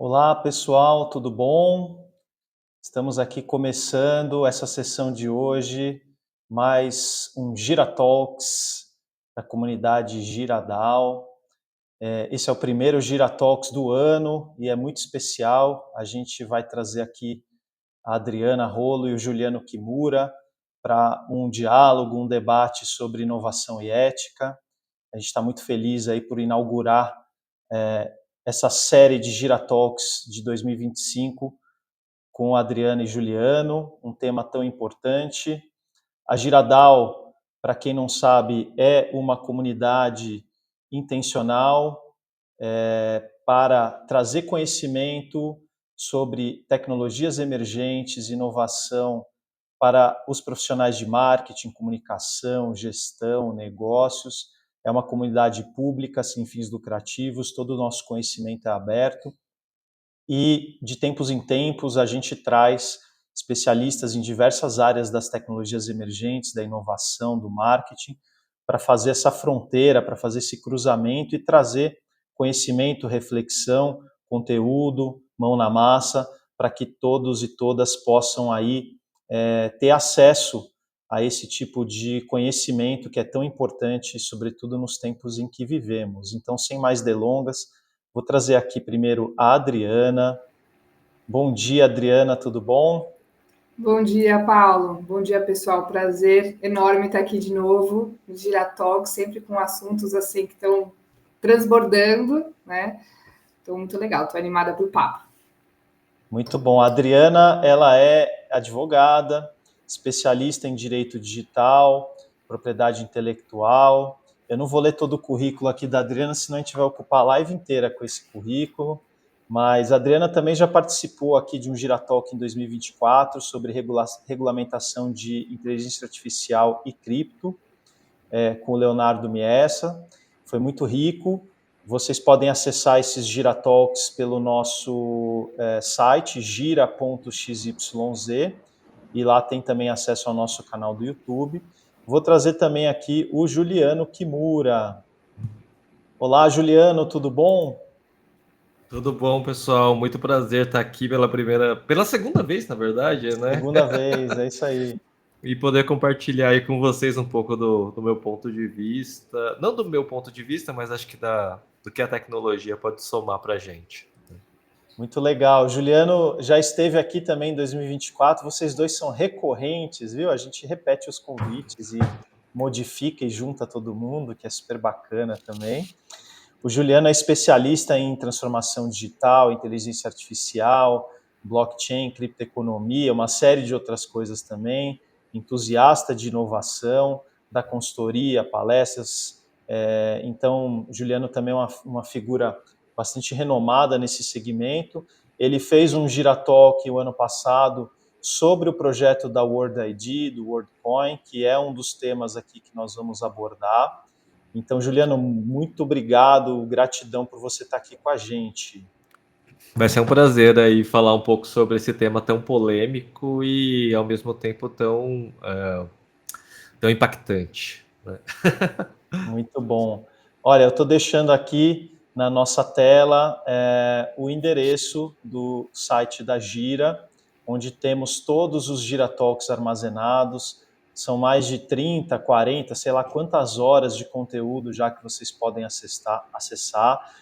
Olá, pessoal, tudo bom? Estamos aqui começando essa sessão de hoje, mais um Gira Talks da comunidade GiraDAO. Esse é o primeiro Gira Talks do ano e é muito especial. A gente vai trazer aqui a Adriana Rolo e o Juliano Kimura para um diálogo, um debate sobre inovação e ética. A gente está muito feliz aí por inaugurar é, essa série de Gira Talks de 2025 com Adriana e Juliano, um tema tão importante. A GiraDAO, para quem não sabe, é uma comunidade intencional para trazer conhecimento sobre tecnologias emergentes, inovação para os profissionais de marketing, comunicação, gestão, negócios. É uma comunidade pública, sem fins lucrativos, todo o nosso conhecimento é aberto. E, de tempos em tempos, a gente traz especialistas em diversas áreas das tecnologias emergentes, da inovação, do marketing, para fazer essa fronteira, para fazer esse cruzamento e trazer conhecimento, reflexão, conteúdo, mão na massa, para que todos e todas possam aí ter acesso a esse tipo de conhecimento que é tão importante, sobretudo nos tempos em que vivemos. Então, sem mais delongas, vou trazer aqui primeiro a Adriana. Bom dia, Adriana, tudo bom? Bom dia, Paulo. Bom dia, pessoal. Prazer enorme estar aqui de novo no Giratalk, sempre com assuntos assim que estão transbordando, né? Então, muito legal. Estou animada para o papo. Muito bom. A Adriana, ela é advogada, especialista em direito digital, propriedade intelectual. Eu não vou ler todo o currículo aqui da Adriana, senão a gente vai ocupar a live inteira com esse currículo. Mas a Adriana também já participou aqui de um Giratalk em 2024 sobre regulamentação de inteligência artificial e cripto, com o Leonardo Miessa. Foi muito rico. Vocês podem acessar esses Giratalks pelo nosso site, gira.xyz, e lá tem também acesso ao nosso canal do YouTube. Vou trazer também aqui o Juliano Kimura. Olá, Juliano, tudo bom? Tudo bom, pessoal? Muito prazer estar aqui pela segunda vez, na verdade, né? Segunda vez, é isso aí. E poder compartilhar aí com vocês um pouco do meu ponto de vista. Não do meu ponto de vista, mas acho que do que a tecnologia pode somar para a gente. Muito legal. Juliano já esteve aqui também em 2024. Vocês dois são recorrentes, viu? A gente repete os convites e modifica e junta todo mundo, que é super bacana também. O Juliano é especialista em transformação digital, inteligência artificial, blockchain, criptoeconomia, uma série de outras coisas também. Entusiasta de inovação, da consultoria, palestras. Então, Juliano também é uma figura bastante renomada nesse segmento. Ele fez um Giratalk o ano passado sobre o projeto da World ID, do WorldCoin, que é um dos temas aqui que nós vamos abordar. Então, Juliano, muito obrigado, gratidão por você estar aqui com a gente. Vai ser um prazer aí falar um pouco sobre esse tema tão polêmico e ao mesmo tempo tão impactante, né? Muito bom. Olha, eu estou deixando aqui na nossa tela o endereço do site da Gira, onde temos todos os Giratalks armazenados. São mais de 30, 40, sei lá quantas horas de conteúdo já que vocês podem acessar.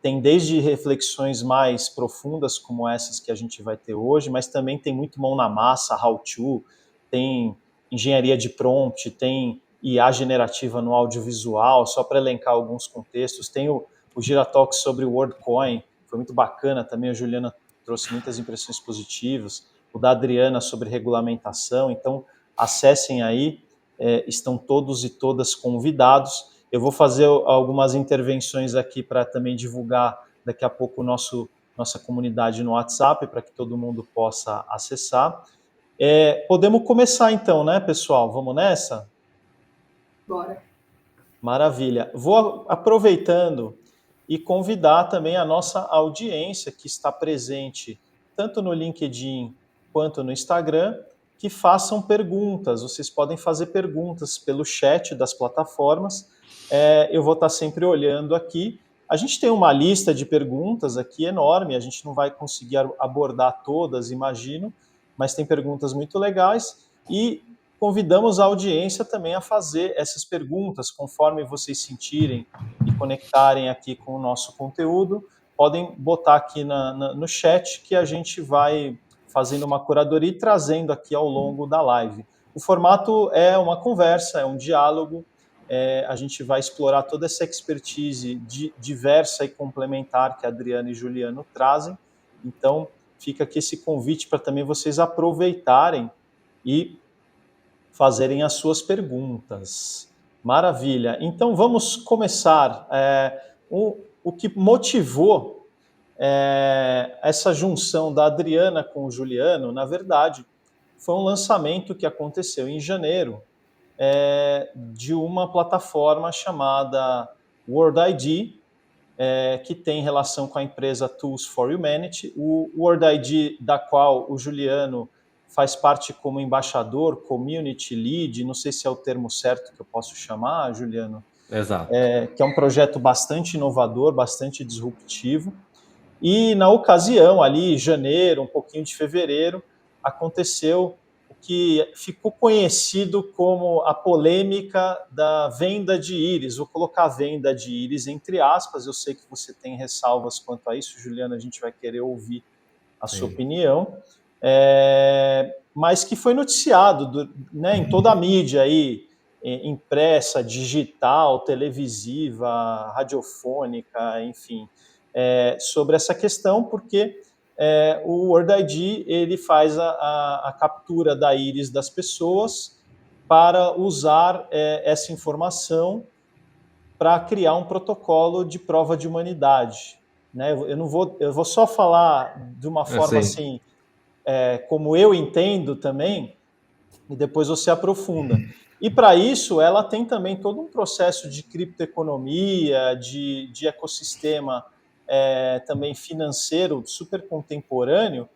Tem desde reflexões mais profundas, como essas que a gente vai ter hoje, mas também tem muito mão na massa, how-to, tem engenharia de prompt, tem IA generativa no audiovisual, só para elencar alguns contextos. Tem o Giratalk sobre o WorldCoin, foi muito bacana também, a Juliana trouxe muitas impressões positivas. O da Adriana sobre regulamentação. Então, acessem aí, estão todos e todas convidados. Eu vou fazer algumas intervenções aqui para também divulgar daqui a pouco nossa comunidade no WhatsApp, para que todo mundo possa acessar. Podemos começar então, né, pessoal? Vamos nessa? Bora. Maravilha. Vou aproveitando e convidar também a nossa audiência que está presente tanto no LinkedIn quanto no Instagram, que façam perguntas. Vocês podem fazer perguntas pelo chat das plataformas. Eu vou estar sempre olhando aqui A gente tem uma lista de perguntas aqui enorme, a gente não vai conseguir abordar todas, imagino, mas tem perguntas muito legais e convidamos a audiência também a fazer essas perguntas conforme vocês sentirem e conectarem aqui com o nosso conteúdo. Podem botar aqui no chat que a gente vai fazendo uma curadoria e trazendo aqui ao longo da live. O formato é uma conversa, é um diálogo. A gente vai explorar toda essa expertise diversa e complementar que a Adriana e Juliano trazem. Então, fica aqui esse convite para também vocês aproveitarem e fazerem as suas perguntas. Maravilha. Então, vamos começar. O que motivou essa junção da Adriana com o Juliano, na verdade, foi um lançamento que aconteceu em janeiro, de uma plataforma chamada World ID, que tem relação com a empresa Tools for Humanity. O World ID, da qual o Juliano faz parte como embaixador, community lead, não sei se é o termo certo que eu posso chamar, Juliano. Exato. Que é um projeto bastante inovador, bastante disruptivo. E na ocasião, ali, janeiro, um pouquinho de fevereiro, aconteceu o que ficou conhecido como a polêmica da venda de íris. Vou colocar a venda de íris entre aspas, eu sei que você tem ressalvas quanto a isso, Juliana, a gente vai querer ouvir a sua opinião, mas que foi noticiado, né, em toda a mídia aí, impressa, digital, televisiva, radiofônica, enfim, sobre essa questão, porque o World ID ele faz a captura da íris das pessoas para usar essa informação para criar um protocolo de prova de humanidade. Né? Eu vou só falar de uma forma assim, como eu entendo também, e depois você aprofunda. E para isso, ela tem também todo um processo de criptoeconomia, de ecossistema também financeiro super contemporâneo,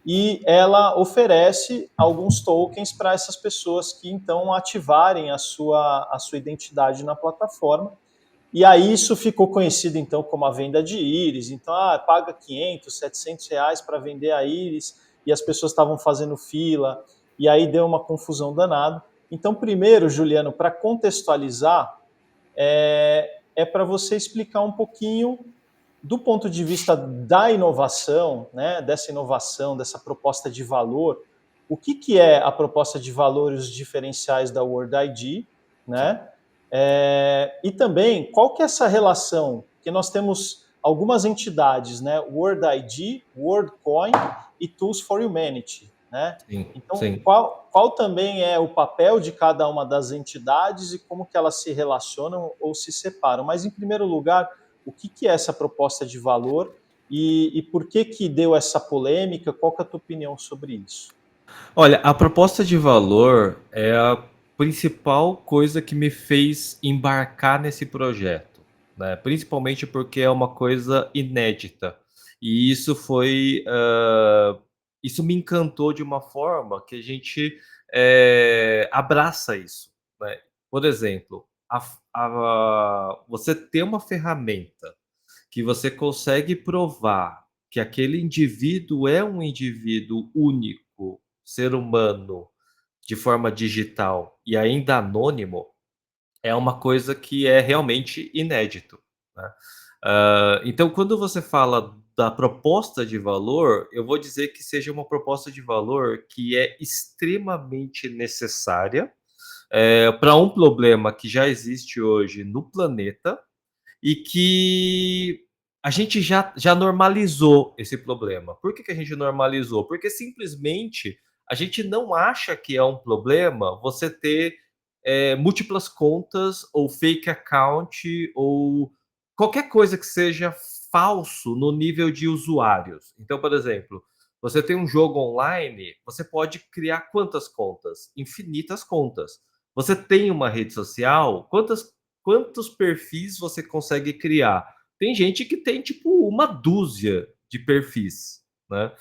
e ela oferece alguns tokens para essas pessoas que então ativarem a sua identidade na plataforma. E aí isso ficou conhecido então como a venda de íris. Então, paga 500, 700 reais para vender a íris, e as pessoas estavam fazendo fila, e aí deu uma confusão danada. Então, primeiro, Juliano, para contextualizar, para você explicar um pouquinho do ponto de vista da inovação, né, dessa proposta de valor, o que é a proposta de valor e os diferenciais da World ID, né? E também, qual que é essa relação? Que nós temos algumas entidades, né? World ID, WorldCoin e Tools for Humanity, né? Então, qual também é o papel de cada uma das entidades e como que elas se relacionam ou se separam? Mas, em primeiro lugar, o que é essa proposta de valor e por que deu essa polêmica? Qual que é a tua opinião sobre isso? Olha, a proposta de valor é a principal coisa que me fez embarcar nesse projeto, né? Principalmente porque é uma coisa inédita. E isso foi, isso me encantou de uma forma que a gente abraça isso, né? Por exemplo, você ter uma ferramenta que você consegue provar que aquele indivíduo é um indivíduo único, ser humano, de forma digital e ainda anônimo, é uma coisa que é realmente inédito, né. Então quando você fala da proposta de valor, eu vou dizer que seja uma proposta de valor que é extremamente necessária, pra um problema que já existe hoje no planeta, e que a gente já normalizou esse problema. Por que a gente normalizou? Porque simplesmente a gente não acha que é um problema você ter, múltiplas contas ou fake account ou qualquer coisa que seja falso no nível de usuários. Então, por exemplo, você tem um jogo online, você pode criar quantas contas? Infinitas contas. Você tem uma rede social, quantos perfis você consegue criar? Tem gente que tem, tipo, uma dúzia de perfis, né.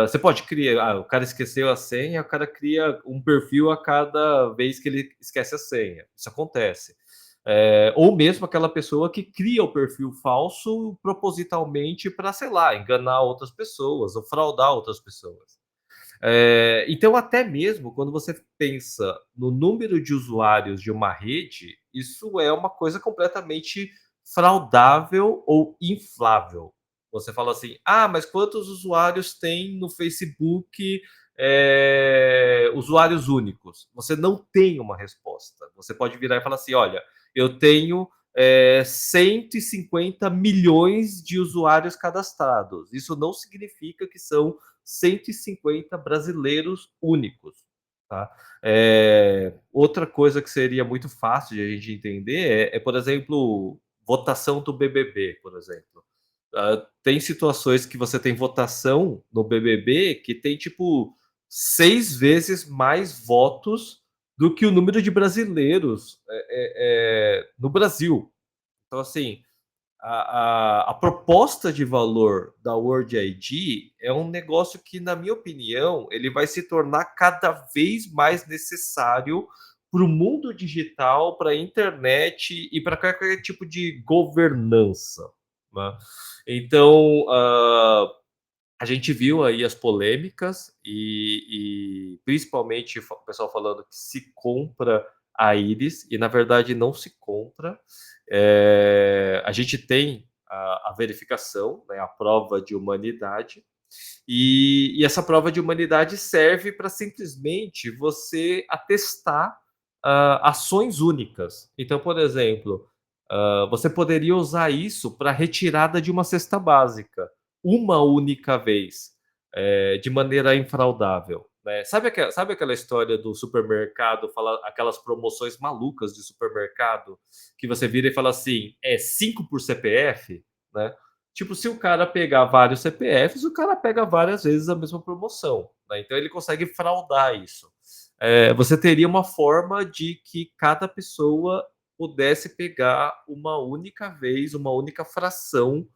Você pode criar, o cara esqueceu a senha, o cara cria um perfil a cada vez que ele esquece a senha. Isso acontece. Ou mesmo aquela pessoa que cria o perfil falso propositalmente para, sei lá, enganar outras pessoas ou fraudar outras pessoas. Então, até mesmo quando você pensa no número de usuários de uma rede, isso é uma coisa completamente fraudável ou inflável. Você fala assim: ah, mas quantos usuários tem no Facebook, usuários únicos? Você não tem uma resposta. Você pode virar e falar assim: olha, eu tenho 150 milhões de usuários cadastrados. Isso não significa que são 150 brasileiros únicos. Tá? Outra coisa que seria muito fácil de a gente entender por exemplo, votação do BBB, por exemplo. Tem situações que você tem votação no BBB que tem, tipo, 6 vezes mais votos do que o número de brasileiros no Brasil. Então, assim, a proposta de valor da World ID é um negócio que, na minha opinião, ele vai se tornar cada vez mais necessário para o mundo digital, para a internet e para qualquer tipo de governança. Né? Então, a gente viu aí as polêmicas e principalmente o pessoal falando que se compra a Íris, e na verdade não se compra. A gente tem a verificação, né, a prova de humanidade, e essa prova de humanidade serve para simplesmente você atestar ações únicas. Então, por exemplo, você poderia usar isso para retirada de uma cesta básica, uma única vez, de maneira infraudável. Né? Sabe aquela história do supermercado, aquelas promoções malucas de supermercado, que você vira e fala assim, 5 por CPF? Né? Tipo, se o cara pegar vários CPFs, o cara pega várias vezes a mesma promoção. Né? Então ele consegue fraudar isso. Você teria uma forma de que cada pessoa pudesse pegar uma única vez, uma única fração,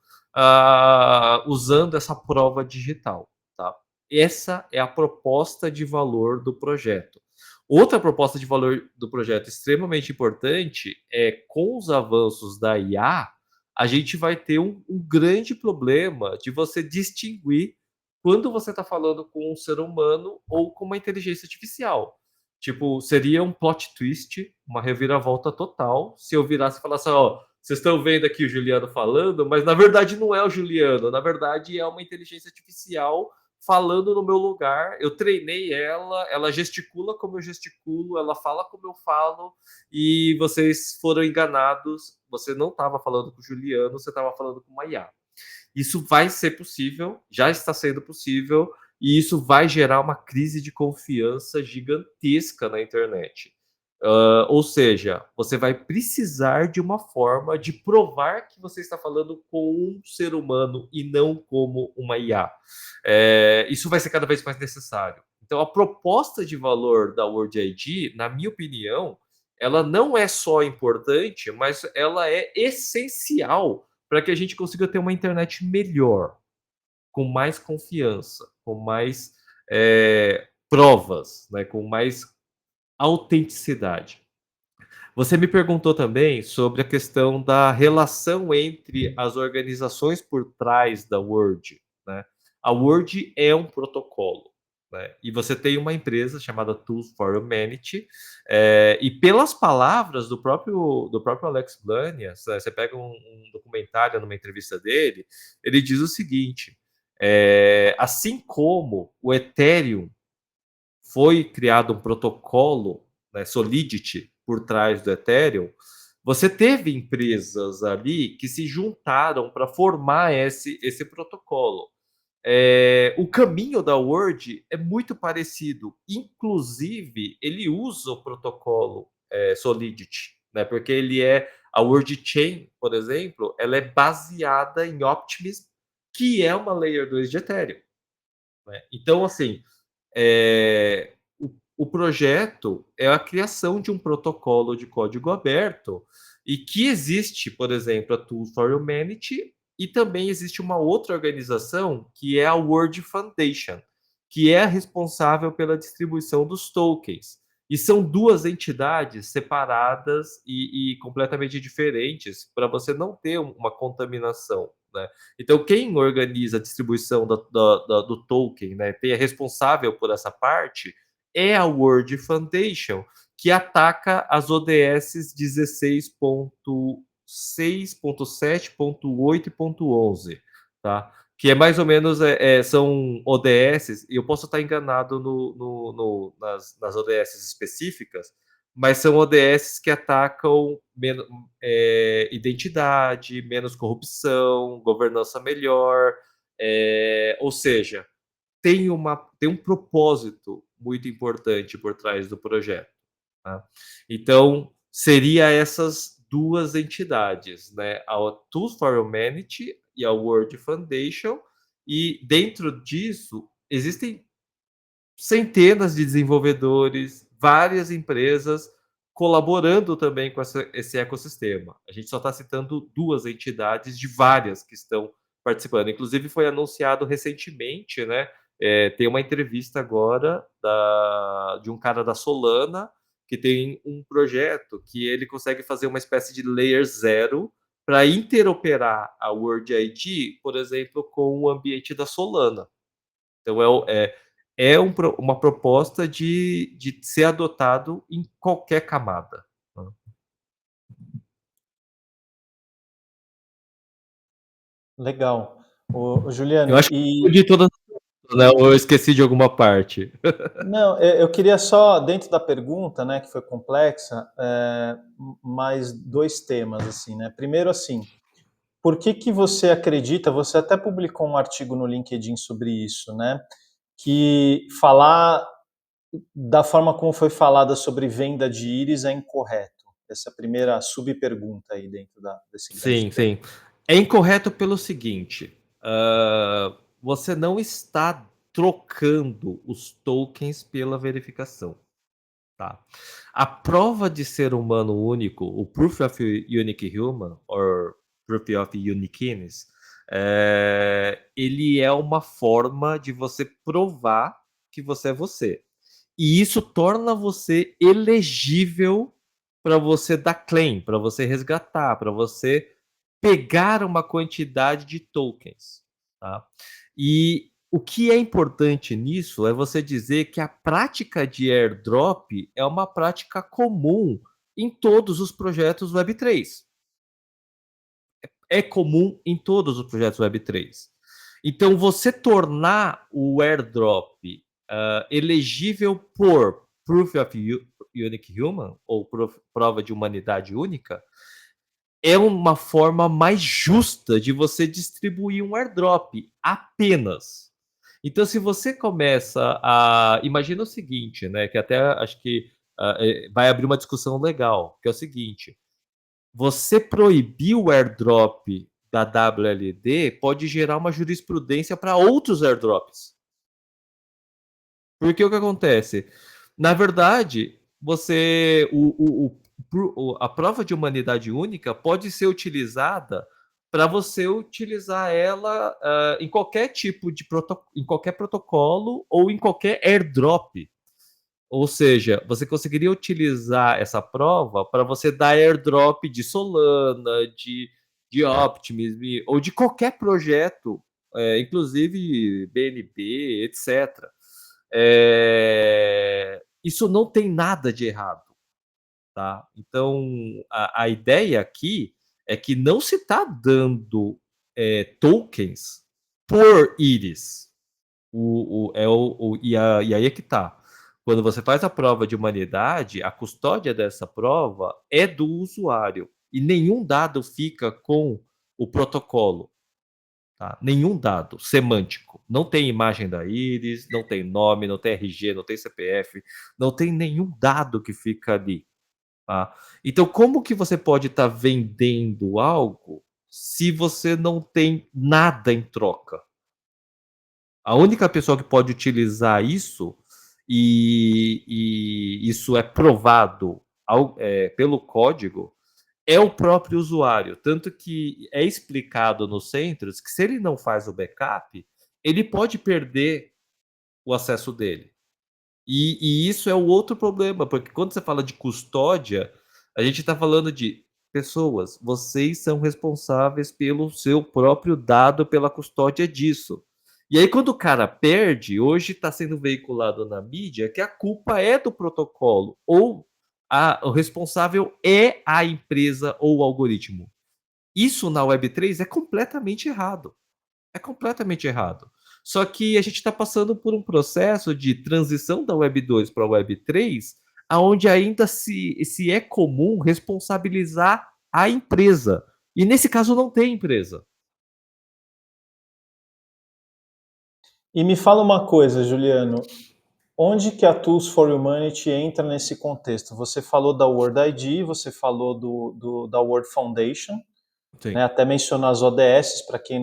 usando essa prova digital. Tá? Essa é a proposta de valor do projeto. Outra proposta de valor do projeto extremamente importante é, com os avanços da IA, a gente vai ter um grande problema de você distinguir quando você está falando com um ser humano ou com uma inteligência artificial. Tipo, seria um plot twist, uma reviravolta total, se eu virasse e falasse, ó, vocês estão vendo aqui o Juliano falando, mas na verdade não é o Juliano, na verdade é uma inteligência artificial falando no meu lugar, eu treinei ela gesticula como eu gesticulo, ela fala como eu falo, e vocês foram enganados, você não estava falando com o Juliano, você estava falando com uma IA. Isso vai ser possível, já está sendo possível, e isso vai gerar uma crise de confiança gigantesca na internet. Ou seja, você vai precisar de uma forma de provar que você está falando com um ser humano e não como uma IA. Isso vai ser cada vez mais necessário. Então, a proposta de valor da World ID, na minha opinião, ela não é só importante, mas ela é essencial para que a gente consiga ter uma internet melhor, com mais confiança, com mais provas, né, com mais autenticidade. Você me perguntou também sobre a questão da relação entre as organizações por trás da Word. Né? A Word é um protocolo. Né? E você tem uma empresa chamada Tools for Humanity, e pelas palavras do próprio Alex Blanius, você pega um documentário numa entrevista dele, ele diz o seguinte, assim como o Ethereum foi criado um protocolo, né, Solidity, por trás do Ethereum, você teve empresas ali que se juntaram para formar esse protocolo. O caminho da Word é muito parecido. Inclusive, ele usa o protocolo Solidity, né, porque a Word Chain, por exemplo, ela é baseada em Optimism, que é uma Layer 2 de Ethereum. Né? Então, assim, o projeto é a criação de um protocolo de código aberto e que existe, por exemplo, a Tools for Humanity e também existe uma outra organização que é a World Foundation, que é a responsável pela distribuição dos tokens. E são duas entidades separadas e completamente diferentes para você não ter uma contaminação, né? Então, quem organiza a distribuição do token, né, é responsável por essa parte, é a World Foundation, que ataca as ODS 16.6.7.8 e 11, tá? Que é mais ou menos, são ODS, e eu posso estar enganado nas ODS específicas, mas são ODS que atacam identidade, menos corrupção, governança melhor, ou seja, tem um propósito muito importante por trás do projeto. Tá? Então, seria essas duas entidades, né? A Tools for Humanity e a World Foundation, e dentro disso existem centenas de desenvolvedores, várias empresas colaborando também com esse ecossistema. A gente só está citando duas entidades de várias que estão participando. Inclusive, foi anunciado recentemente, né? Tem uma entrevista agora de um cara da Solana que tem um projeto que ele consegue fazer uma espécie de layer zero para interoperar a World ID, por exemplo, com o ambiente da Solana. Então, uma proposta de ser adotado em qualquer camada. Legal. O Eu Juliano, acho que eu respondi todas, né? Ou eu esqueci de alguma parte. não, eu queria só, dentro da pergunta, né, que foi complexa, mais dois temas, assim, né? Primeiro, assim, por que você acredita, você até publicou um artigo no LinkedIn sobre isso, né? Que falar da forma como foi falada sobre venda de íris é incorreto. Essa é a primeira subpergunta aí dentro desse grande Sim, tema. sim. É incorreto pelo seguinte: você não está trocando os tokens pela verificação. Tá? A prova de ser humano único, o Proof of Unique Human, or Proof of Uniqueness, ele é uma forma de você provar que você é você. E isso torna você elegível para você dar claim, para você resgatar, para você pegar uma quantidade de tokens. Tá? E o que é importante nisso é você dizer que a prática de airdrop é uma prática comum em todos os projetos Web3. É comum em todos os projetos Web3. Então, você tornar o airdrop elegível por Proof of Unique Human, ou prova de humanidade única, é uma forma mais justa de você distribuir um airdrop apenas. Então, se você começa a. Imagina o seguinte, né? Que até acho que vai abrir uma discussão legal, que é o seguinte: você proibir o airdrop da WLD pode gerar uma jurisprudência para outros airdrops. Porque o que acontece? Na verdade, a prova de humanidade única pode ser utilizada para você utilizar ela em qualquer tipo de em qualquer protocolo ou em qualquer airdrop. Ou seja, você conseguiria utilizar essa prova para você dar airdrop de Solana, de Optimism, ou de qualquer projeto, inclusive BNB, etc. Isso não tem nada de errado. Tá? Então, a ideia aqui é que não se está dando tokens por íris. E aí é que tá. Quando você faz a prova de humanidade, a custódia dessa prova é do usuário. E nenhum dado fica com o protocolo. Tá? Nenhum dado semântico. Não tem imagem da íris, não tem nome, não tem RG, não tem CPF, não tem nenhum dado que fica ali. Tá? Então, como que você pode estar vendendo algo se você não tem nada em troca? A única pessoa que pode utilizar isso, e isso é provado pelo código, é o próprio usuário. Tanto que é explicado nos centros que se ele não faz o backup, ele pode perder o acesso dele. E isso é o outro problema, porque quando você fala de custódia, a gente está falando de pessoas, vocês são responsáveis pelo seu próprio dado, pela custódia disso. E aí, quando o cara perde, hoje está sendo veiculado na mídia que a culpa é do protocolo, ou o responsável é a empresa ou o algoritmo. Isso na Web3 é completamente errado. É completamente errado. Só que a gente está passando por um processo de transição da Web 2 para a Web 3, aonde ainda se é comum responsabilizar a empresa. E nesse caso não tem empresa. E me fala uma coisa, Juliano, onde que a Tools for Humanity entra nesse contexto? Você falou da World ID, você falou da World Foundation, né? Até mencionar as ODS, para quem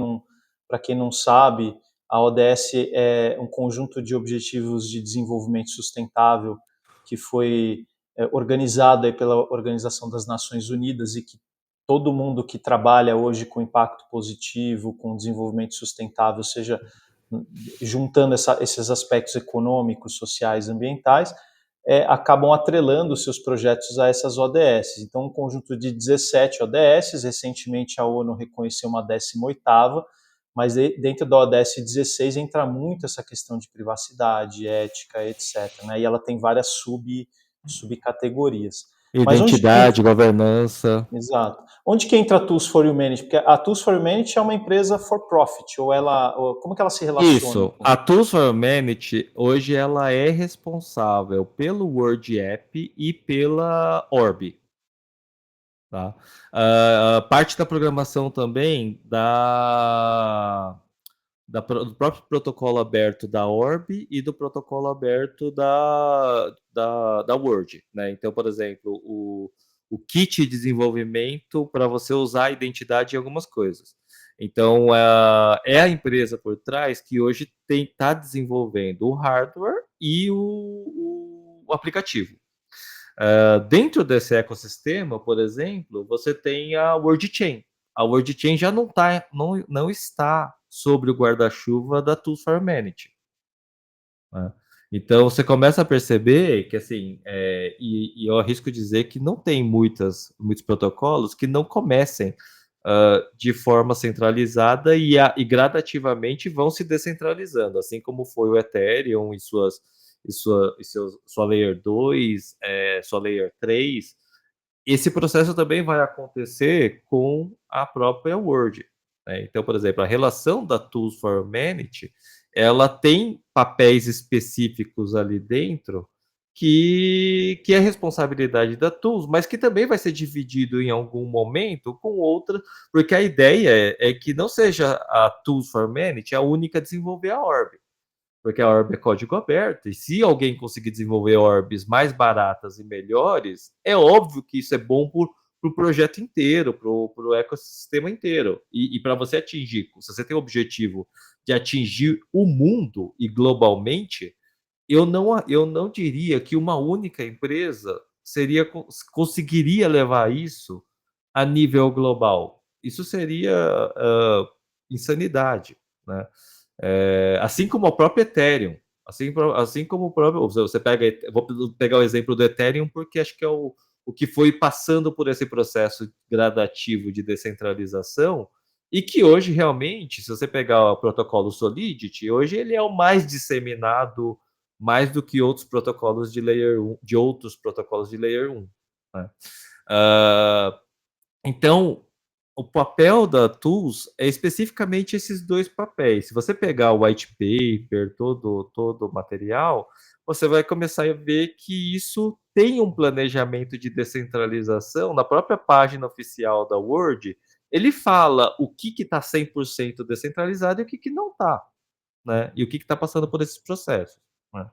não sabe, a ODS é um conjunto de objetivos de desenvolvimento sustentável que foi organizado aí pela Organização das Nações Unidas e que todo mundo que trabalha hoje com impacto positivo, com desenvolvimento sustentável, seja juntando esses aspectos econômicos, sociais, ambientais, acabam atrelando seus projetos a essas ODS. Então, um conjunto de 17 ODS, recentemente a ONU reconheceu uma 18ª, mas dentro da ODS 16 entra muito essa questão de privacidade, ética, etc. Né? E ela tem várias subcategorias. Mas onde que Identidade, governança. Exato. Onde que entra a Tools for Humanity? Porque a Tools for Humanity é uma empresa for profit, como que ela se relaciona Isso. com... A Tools for Humanity, hoje, ela é responsável pelo Word App e pela Orb. Tá? Parte da programação também do próprio protocolo aberto da Orb e do protocolo aberto da Word. Né? Então, por exemplo, o kit de desenvolvimento para você usar a identidade em algumas coisas. Então, é a empresa por trás que hoje está desenvolvendo o hardware e o aplicativo. Dentro desse ecossistema, por exemplo, você tem a WorldChain. A WorldChain já não está sobre o guarda-chuva da Tools for Humanity. Né? Então você começa a perceber que, assim, e eu arrisco dizer que não tem muitos protocolos que não comecem de forma centralizada e gradativamente vão se descentralizando, assim como foi o Ethereum e sua Layer 2, sua Layer 3. Esse processo também vai acontecer com a própria Word. Né? Então, por exemplo, a relação da Tools for Humanity, ela tem papéis específicos ali dentro que é responsabilidade da Tools, mas que também vai ser dividido em algum momento com outra, porque a ideia é que não seja a Tools for Humanity a única a desenvolver a Orb, porque a Orb é código aberto, e se alguém conseguir desenvolver Orbs mais baratas e melhores, é óbvio que isso é bom para o projeto inteiro, para o ecossistema inteiro. E para você atingir, se você tem o objetivo de atingir o mundo e globalmente, eu não diria que uma única empresa conseguiria levar isso a nível global. Isso seria insanidade, né? Assim como a própria Ethereum, assim como o próprio, você pega, vou pegar o exemplo do Ethereum porque acho que é o que foi passando por esse processo gradativo de descentralização e que hoje realmente, se você pegar o protocolo Solidity, hoje ele é o mais disseminado, mais do que outros protocolos de Layer 1, de outros protocolos de Layer 1. Né? Então, o papel da Tools é especificamente esses dois papéis. Se você pegar o white paper, todo o material, você vai começar a ver que isso tem um planejamento de descentralização. Na própria página oficial da Word, ele fala o que está 100% descentralizado e o que não está, né? E o que está passando por esses processos. Né?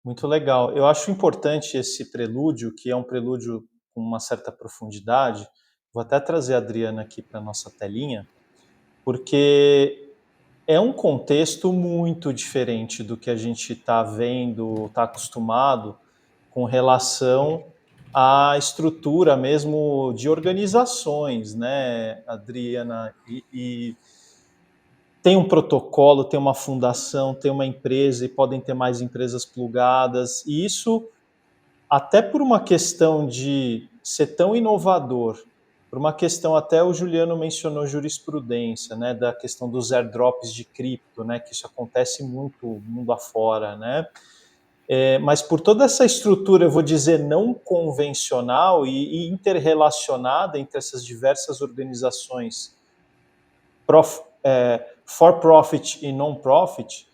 Muito legal. Eu acho importante esse prelúdio, que é um prelúdio com uma certa profundidade. Vou até trazer a Adriana aqui para a nossa telinha, porque é um contexto muito diferente do que a gente está vendo, está acostumado com relação à estrutura mesmo de organizações, né, Adriana? tem um protocolo, tem uma fundação, tem uma empresa e podem ter mais empresas plugadas, e isso, até por uma questão de ser tão inovador, por uma questão, até o Juliano mencionou jurisprudência, né, da questão dos airdrops de cripto, né, que isso acontece muito mundo afora, né, mas por toda essa estrutura, eu vou dizer, não convencional e interrelacionada entre essas diversas organizações for profit e non-profit,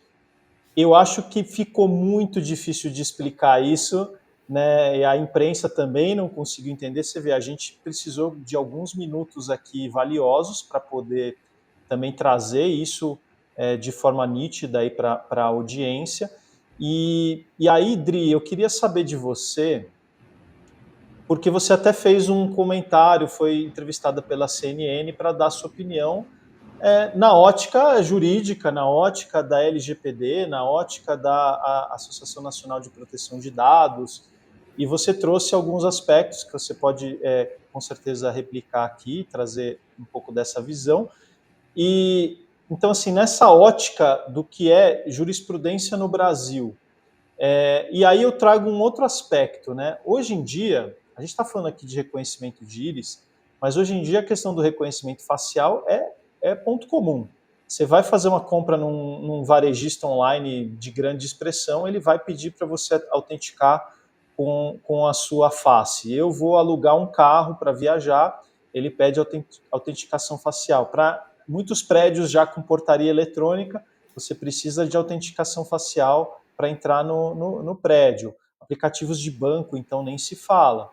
eu acho que ficou muito difícil de explicar isso, né? E a imprensa também não conseguiu entender. Você vê, a gente precisou de alguns minutos aqui valiosos para poder também trazer isso de forma nítida aí para a audiência. E aí, Dri, eu queria saber de você, porque você até fez um comentário, foi entrevistada pela CNN para dar sua opinião na ótica jurídica, na ótica da LGPD, na ótica da Associação Nacional de Proteção de Dados, e você trouxe alguns aspectos que você pode, com certeza, replicar aqui, trazer um pouco dessa visão. E então, assim, nessa ótica do que é jurisprudência no Brasil, e aí eu trago um outro aspecto, né? Hoje em dia, a gente está falando aqui de reconhecimento de íris, mas hoje em dia a questão do reconhecimento facial é ponto comum. Você vai fazer uma compra num varejista online de grande expressão, ele vai pedir para você autenticar com a sua face. Eu vou alugar um carro para viajar, ele pede autenticação facial. Para muitos prédios já com portaria eletrônica, você precisa de autenticação facial para entrar no prédio. Aplicativos de banco, então, nem se fala.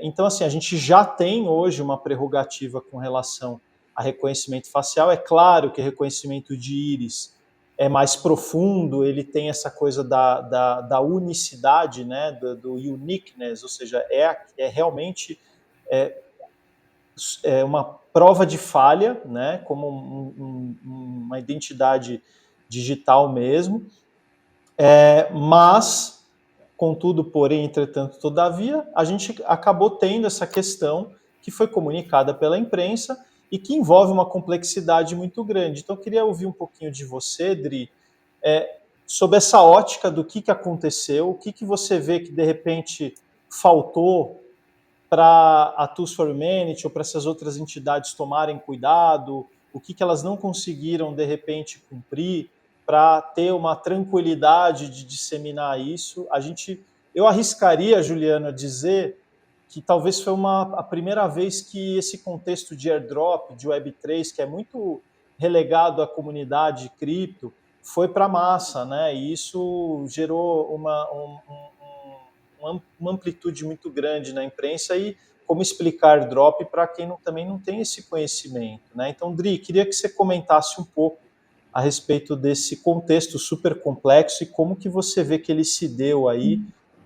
Então, assim, a gente já tem hoje uma prerrogativa com relação a reconhecimento facial. É claro que reconhecimento de íris é mais profundo, ele tem essa coisa da unicidade, né, do uniqueness, ou seja, realmente uma prova de falha, né, como uma identidade digital mesmo. Mas, contudo, porém, entretanto, todavia, a gente acabou tendo essa questão que foi comunicada pela imprensa e que envolve uma complexidade muito grande. Então, eu queria ouvir um pouquinho de você, Dri, sobre essa ótica do que aconteceu, o que você vê que, de repente, faltou para a Tools for Humanity ou para essas outras entidades tomarem cuidado, o que elas não conseguiram, de repente, cumprir para ter uma tranquilidade de disseminar isso. Eu arriscaria, Juliana, dizer que talvez foi a primeira vez que esse contexto de airdrop, de Web3, que é muito relegado à comunidade cripto, foi para a massa, né? E isso gerou uma amplitude muito grande na imprensa e como explicar airdrop para quem também não tem esse conhecimento, né? Então, Dri, queria que você comentasse um pouco a respeito desse contexto super complexo e como que você vê que ele se deu aí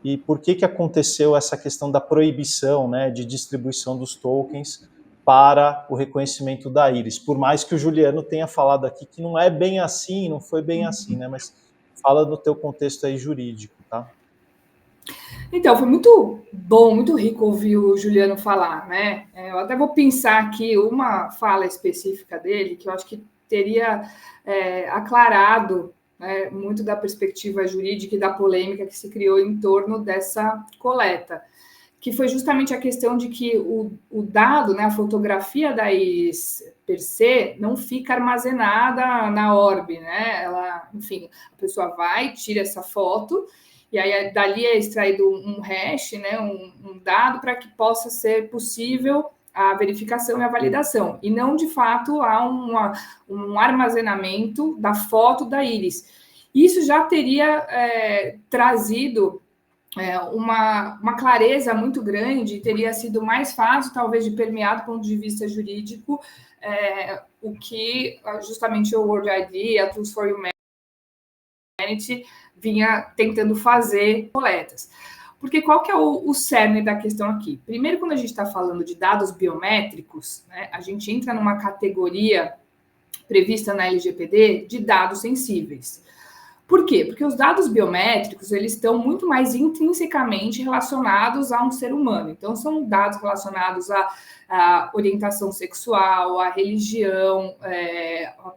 e por que aconteceu essa questão da proibição, né, de distribuição dos tokens para o reconhecimento da íris. Por mais que o Juliano tenha falado aqui que não é bem assim, não foi bem assim, né, mas fala no teu contexto aí jurídico, tá? Então, foi muito bom, muito rico ouvir o Juliano falar, né? Eu até vou pensar aqui uma fala específica dele, que eu acho que teria aclarado, né, muito da perspectiva jurídica e da polêmica que se criou em torno dessa coleta, que foi justamente a questão de que o dado, né, a fotografia da íris per se, não fica armazenada na orbe, né? Ela, enfim, a pessoa vai, tira essa foto, e aí dali é extraído um hash, né, um dado para que possa ser possível a verificação e a validação. E não, de fato, há um armazenamento da foto da íris. Isso já teria trazido uma clareza muito grande, teria sido mais fácil, talvez, de permear do ponto de vista jurídico, o que justamente o World ID, a Tools for Humanity, vinha tentando fazer coletas. Porque qual que é o cerne da questão aqui? Primeiro, quando a gente está falando de dados biométricos, né, a gente entra numa categoria prevista na LGPD de dados sensíveis. Por quê? Porque os dados biométricos, eles estão muito mais intrinsecamente relacionados a um ser humano. Então, são dados relacionados à orientação sexual, à religião,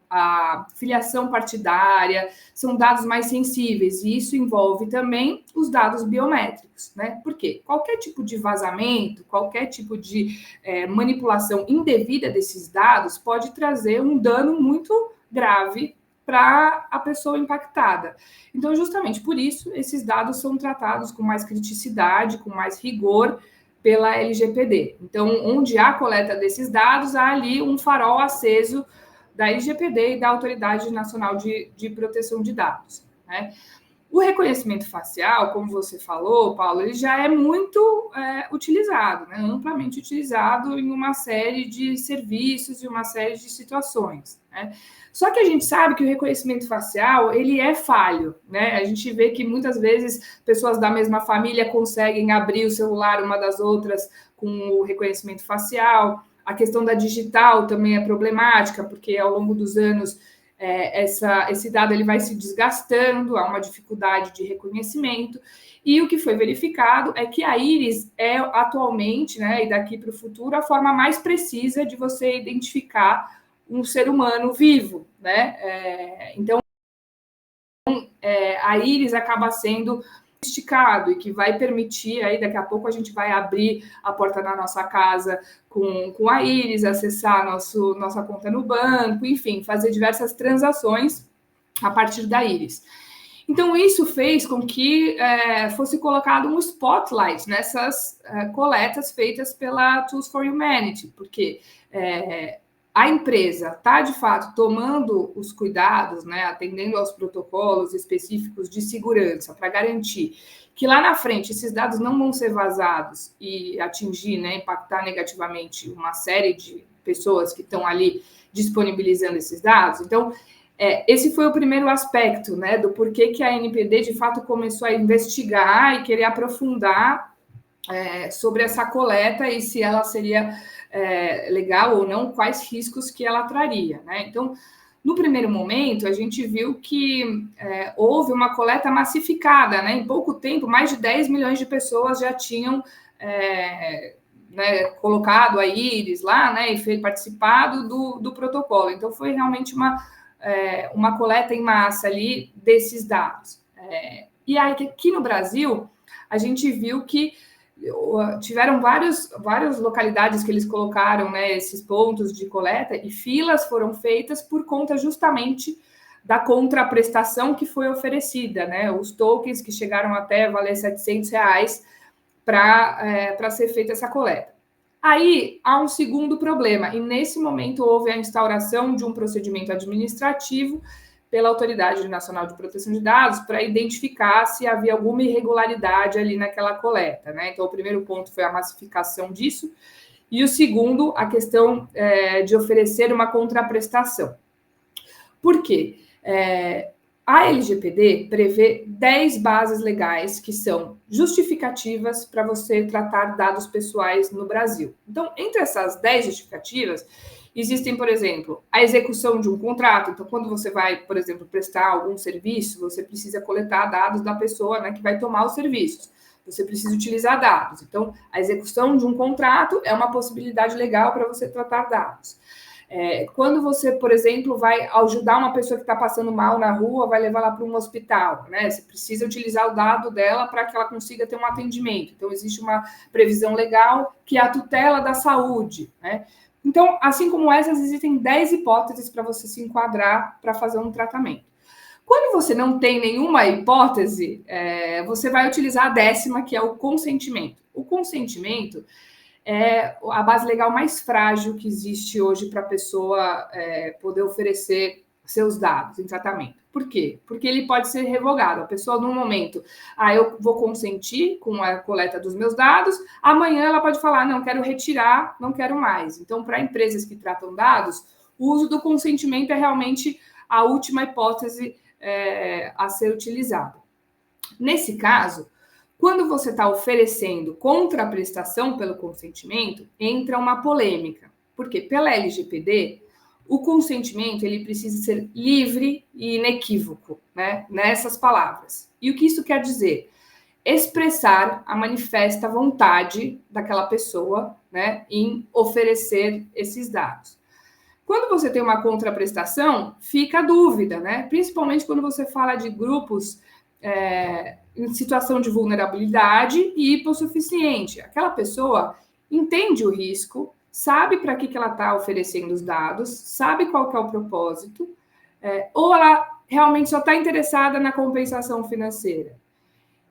à filiação partidária, são dados mais sensíveis, e isso envolve também os dados biométricos, né? Por quê? Qualquer tipo de vazamento, qualquer tipo de manipulação indevida desses dados pode trazer um dano muito grave para a pessoa impactada. Então, justamente por isso, esses dados são tratados com mais criticidade, com mais rigor pela LGPD. Então, onde há coleta desses dados, há ali um farol aceso da LGPD e da Autoridade Nacional de Proteção de Dados, né? O reconhecimento facial, como você falou, Paulo, ele já é muito utilizado, né? Amplamente utilizado em uma série de serviços e uma série de situações, né? Só que a gente sabe que o reconhecimento facial, ele é falho, né? A gente vê que muitas vezes pessoas da mesma família conseguem abrir o celular uma das outras com o reconhecimento facial. A questão da digital também é problemática, porque ao longo dos anos esse dado ele vai se desgastando, há uma dificuldade de reconhecimento, e o que foi verificado é que a íris é atualmente, né, e daqui para o futuro, a forma mais precisa de você identificar um ser humano vivo, né? Então, a íris acaba sendo sofisticado e que vai permitir, aí daqui a pouco a gente vai abrir a porta da nossa casa com a íris, acessar nossa conta no banco, enfim, fazer diversas transações a partir da íris. Então, isso fez com que fosse colocado um spotlight nessas coletas feitas pela Tools for Humanity, porque a empresa está, de fato, tomando os cuidados, né, atendendo aos protocolos específicos de segurança para garantir que lá na frente esses dados não vão ser vazados e atingir, né, impactar negativamente uma série de pessoas que estão ali disponibilizando esses dados. Então, esse foi o primeiro aspecto, né, do porquê que a ANPD, de fato, começou a investigar e querer aprofundar sobre essa coleta e se ela seria legal ou não, quais riscos que ela traria, né? Então, no primeiro momento, a gente viu que houve uma coleta massificada, né? Em pouco tempo, mais de 10 milhões de pessoas já tinham né, colocado a íris lá, né, e participado do protocolo. Então, foi realmente uma coleta em massa ali desses dados. E aí, aqui no Brasil, a gente viu que tiveram várias localidades que eles colocaram, né, esses pontos de coleta, e filas foram feitas por conta justamente da contraprestação que foi oferecida, né, os tokens que chegaram até valer R$700 para ser feita essa coleta. Aí há um segundo problema, e nesse momento houve a instauração de um procedimento administrativo pela Autoridade Nacional de Proteção de Dados para identificar se havia alguma irregularidade ali naquela coleta, né? Então, o primeiro ponto foi a massificação disso, e o segundo, a questão de oferecer uma contraprestação. Por quê? A LGPD prevê 10 bases legais que são justificativas para você tratar dados pessoais no Brasil. Então, entre essas 10 justificativas, existem, por exemplo, a execução de um contrato. Então, quando você vai, por exemplo, prestar algum serviço, você precisa coletar dados da pessoa, né, que vai tomar os serviços. Você precisa utilizar dados. Então, a execução de um contrato é uma possibilidade legal para você tratar dados. Quando você, por exemplo, vai ajudar uma pessoa que está passando mal na rua, vai levar ela para um hospital, né? Você precisa utilizar o dado dela para que ela consiga ter um atendimento. Então, existe uma previsão legal que é a tutela da saúde, né? Então, assim como essas, existem 10 hipóteses para você se enquadrar para fazer um tratamento. Quando você não tem nenhuma hipótese, você vai utilizar a 10ª, que é o consentimento. O consentimento é a base legal mais frágil que existe hoje para a pessoa poder oferecer seus dados em tratamento. Por quê? Porque ele pode ser revogado. A pessoa, no momento, eu vou consentir com a coleta dos meus dados, amanhã ela pode falar, não, quero retirar, não quero mais. Então, para empresas que tratam dados, o uso do consentimento é realmente a última hipótese a ser utilizada. Nesse caso, quando você está oferecendo contraprestação pelo consentimento, entra uma polêmica. Porque pela LGPD, o consentimento ele precisa ser livre e inequívoco, né? Nessas palavras. E o que isso quer dizer? Expressar a manifesta vontade daquela pessoa, né, em oferecer esses dados. Quando você tem uma contraprestação, fica a dúvida, né? Principalmente quando você fala de grupos em situação de vulnerabilidade e hipossuficiente. Aquela pessoa entende o risco, sabe para que ela está oferecendo os dados, sabe qual que é o propósito, ou ela realmente só está interessada na compensação financeira.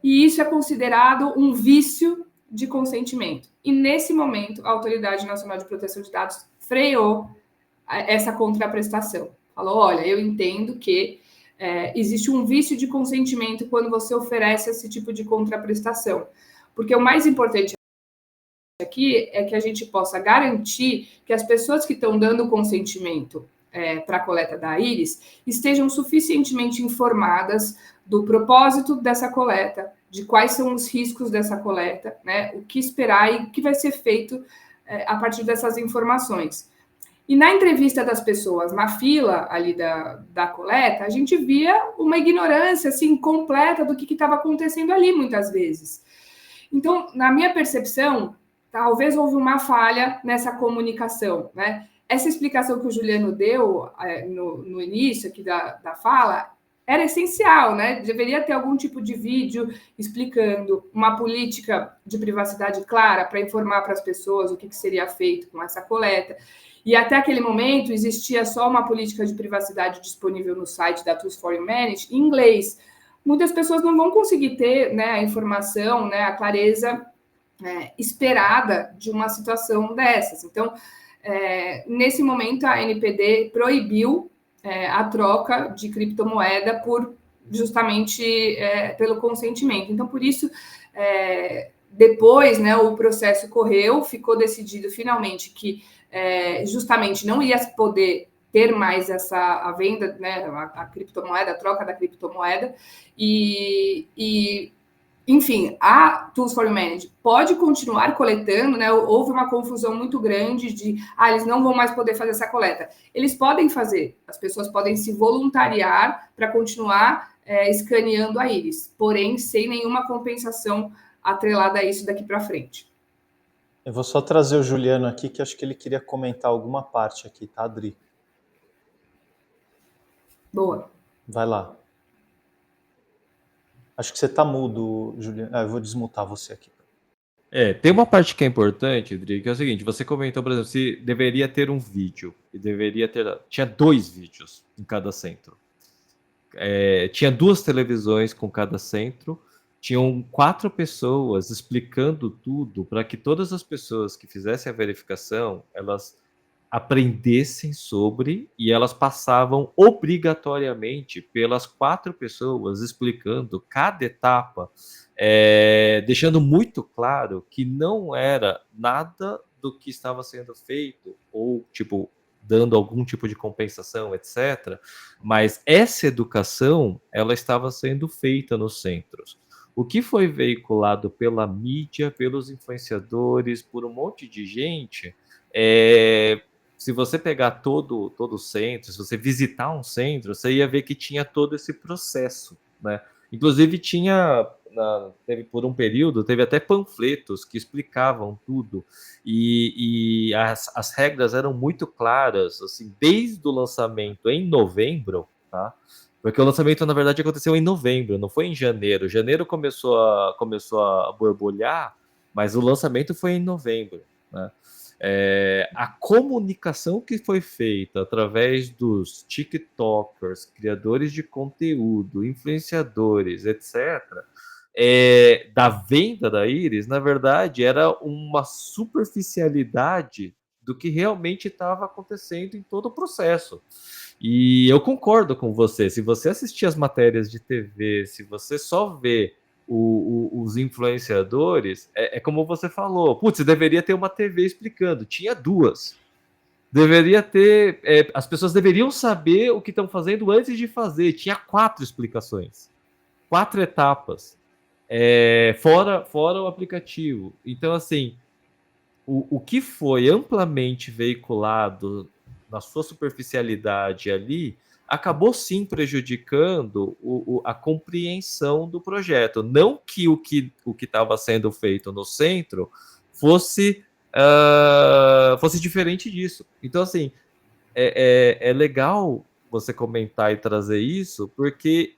E isso é considerado um vício de consentimento. E, nesse momento, a Autoridade Nacional de Proteção de Dados freou essa contraprestação. Falou, olha, eu entendo que existe um vício de consentimento quando você oferece esse tipo de contraprestação. Porque o mais importante aqui é que a gente possa garantir que as pessoas que estão dando consentimento para a coleta da íris estejam suficientemente informadas do propósito dessa coleta, de quais são os riscos dessa coleta, né, o que esperar e o que vai ser feito a partir dessas informações. E na entrevista das pessoas, na fila ali da coleta, a gente via uma ignorância assim, completa do que estava acontecendo ali, muitas vezes. Então, na minha percepção, talvez houve uma falha nessa comunicação, né? Essa explicação que o Juliano deu no início aqui da fala era essencial, né? Deveria ter algum tipo de vídeo explicando uma política de privacidade clara para informar para as pessoas o que seria feito com essa coleta. E até aquele momento existia só uma política de privacidade disponível no site da Tools for Humanity em inglês. Muitas pessoas não vão conseguir ter, né, a informação, né, a clareza esperada de uma situação dessas. Então, nesse momento, a NPD proibiu a troca de criptomoeda justamente pelo consentimento. Então, por isso, depois, né, o processo correu, ficou decidido finalmente que justamente não ia poder ter mais a venda, né, a criptomoeda, a troca da criptomoeda, enfim, a Tools for Humanity pode continuar coletando, né? Houve uma confusão muito grande de eles não vão mais poder fazer essa coleta. Eles podem fazer, as pessoas podem se voluntariar para continuar escaneando a íris, porém sem nenhuma compensação atrelada a isso daqui para frente. Eu vou só trazer o Juliano aqui, que acho que ele queria comentar alguma parte aqui, tá, Adri? Boa. Vai lá. Acho que você tá mudo, Juliano. Eu vou desmutar você aqui. Tem uma parte que é importante, Adri, que é o seguinte, você comentou, por exemplo, se deveria ter um vídeo, e tinha 2 vídeos em cada centro. Tinha 2 televisões com cada centro, tinham 4 pessoas explicando tudo para que todas as pessoas que fizessem a verificação, elas aprendessem sobre e elas passavam obrigatoriamente pelas 4 pessoas explicando cada etapa, deixando muito claro que não era nada do que estava sendo feito ou, tipo, dando algum tipo de compensação, etc. Mas essa educação, ela estava sendo feita nos centros. O que foi veiculado pela mídia, pelos influenciadores, por um monte de gente, se você pegar todo o centro, se você visitar um centro, você ia ver que tinha todo esse processo, né? Inclusive teve por um período, teve até panfletos que explicavam tudo, e as regras eram muito claras, assim, desde o lançamento em novembro, tá? Porque o lançamento, na verdade, aconteceu em novembro, não foi em janeiro. Janeiro começou a borbulhar, mas o lançamento foi em novembro, né? A comunicação que foi feita através dos TikTokers, criadores de conteúdo, influenciadores, etc., da venda da íris, na verdade, era uma superficialidade do que realmente estava acontecendo em todo o processo. E eu concordo com você. Se você assistir as matérias de TV, se você só vê os influenciadores, é como você falou, putz, deveria ter uma TV explicando. Tinha 2. Deveria ter. As pessoas deveriam saber o que estão fazendo antes de fazer. Tinha 4 explicações, 4 etapas, fora o aplicativo. Então, assim, o que foi amplamente veiculado na sua superficialidade ali, acabou sim prejudicando a compreensão do projeto. Não que o que estava sendo feito no centro fosse diferente disso. Então, assim, é legal você comentar e trazer isso, porque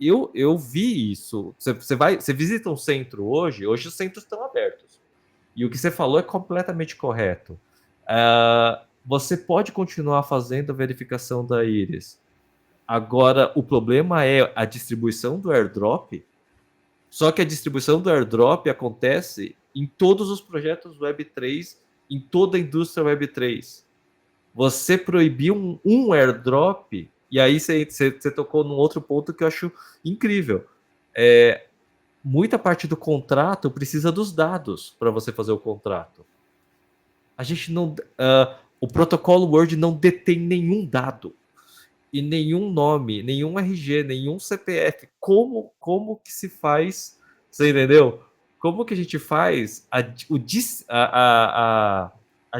eu vi isso. Você visita um centro hoje os centros estão abertos. E o que você falou é completamente correto. Você pode continuar fazendo a verificação da íris. Agora, o problema é a distribuição do airdrop, só que a distribuição do airdrop acontece em todos os projetos Web3, em toda a indústria Web3. Você proibir um airdrop, e aí você tocou num outro ponto que eu acho incrível. Muita parte do contrato precisa dos dados para você fazer o contrato. A gente não... o protocolo Word não detém nenhum dado. E nenhum nome, nenhum RG, nenhum CPF. Como que se faz? Você entendeu? Como que a gente faz a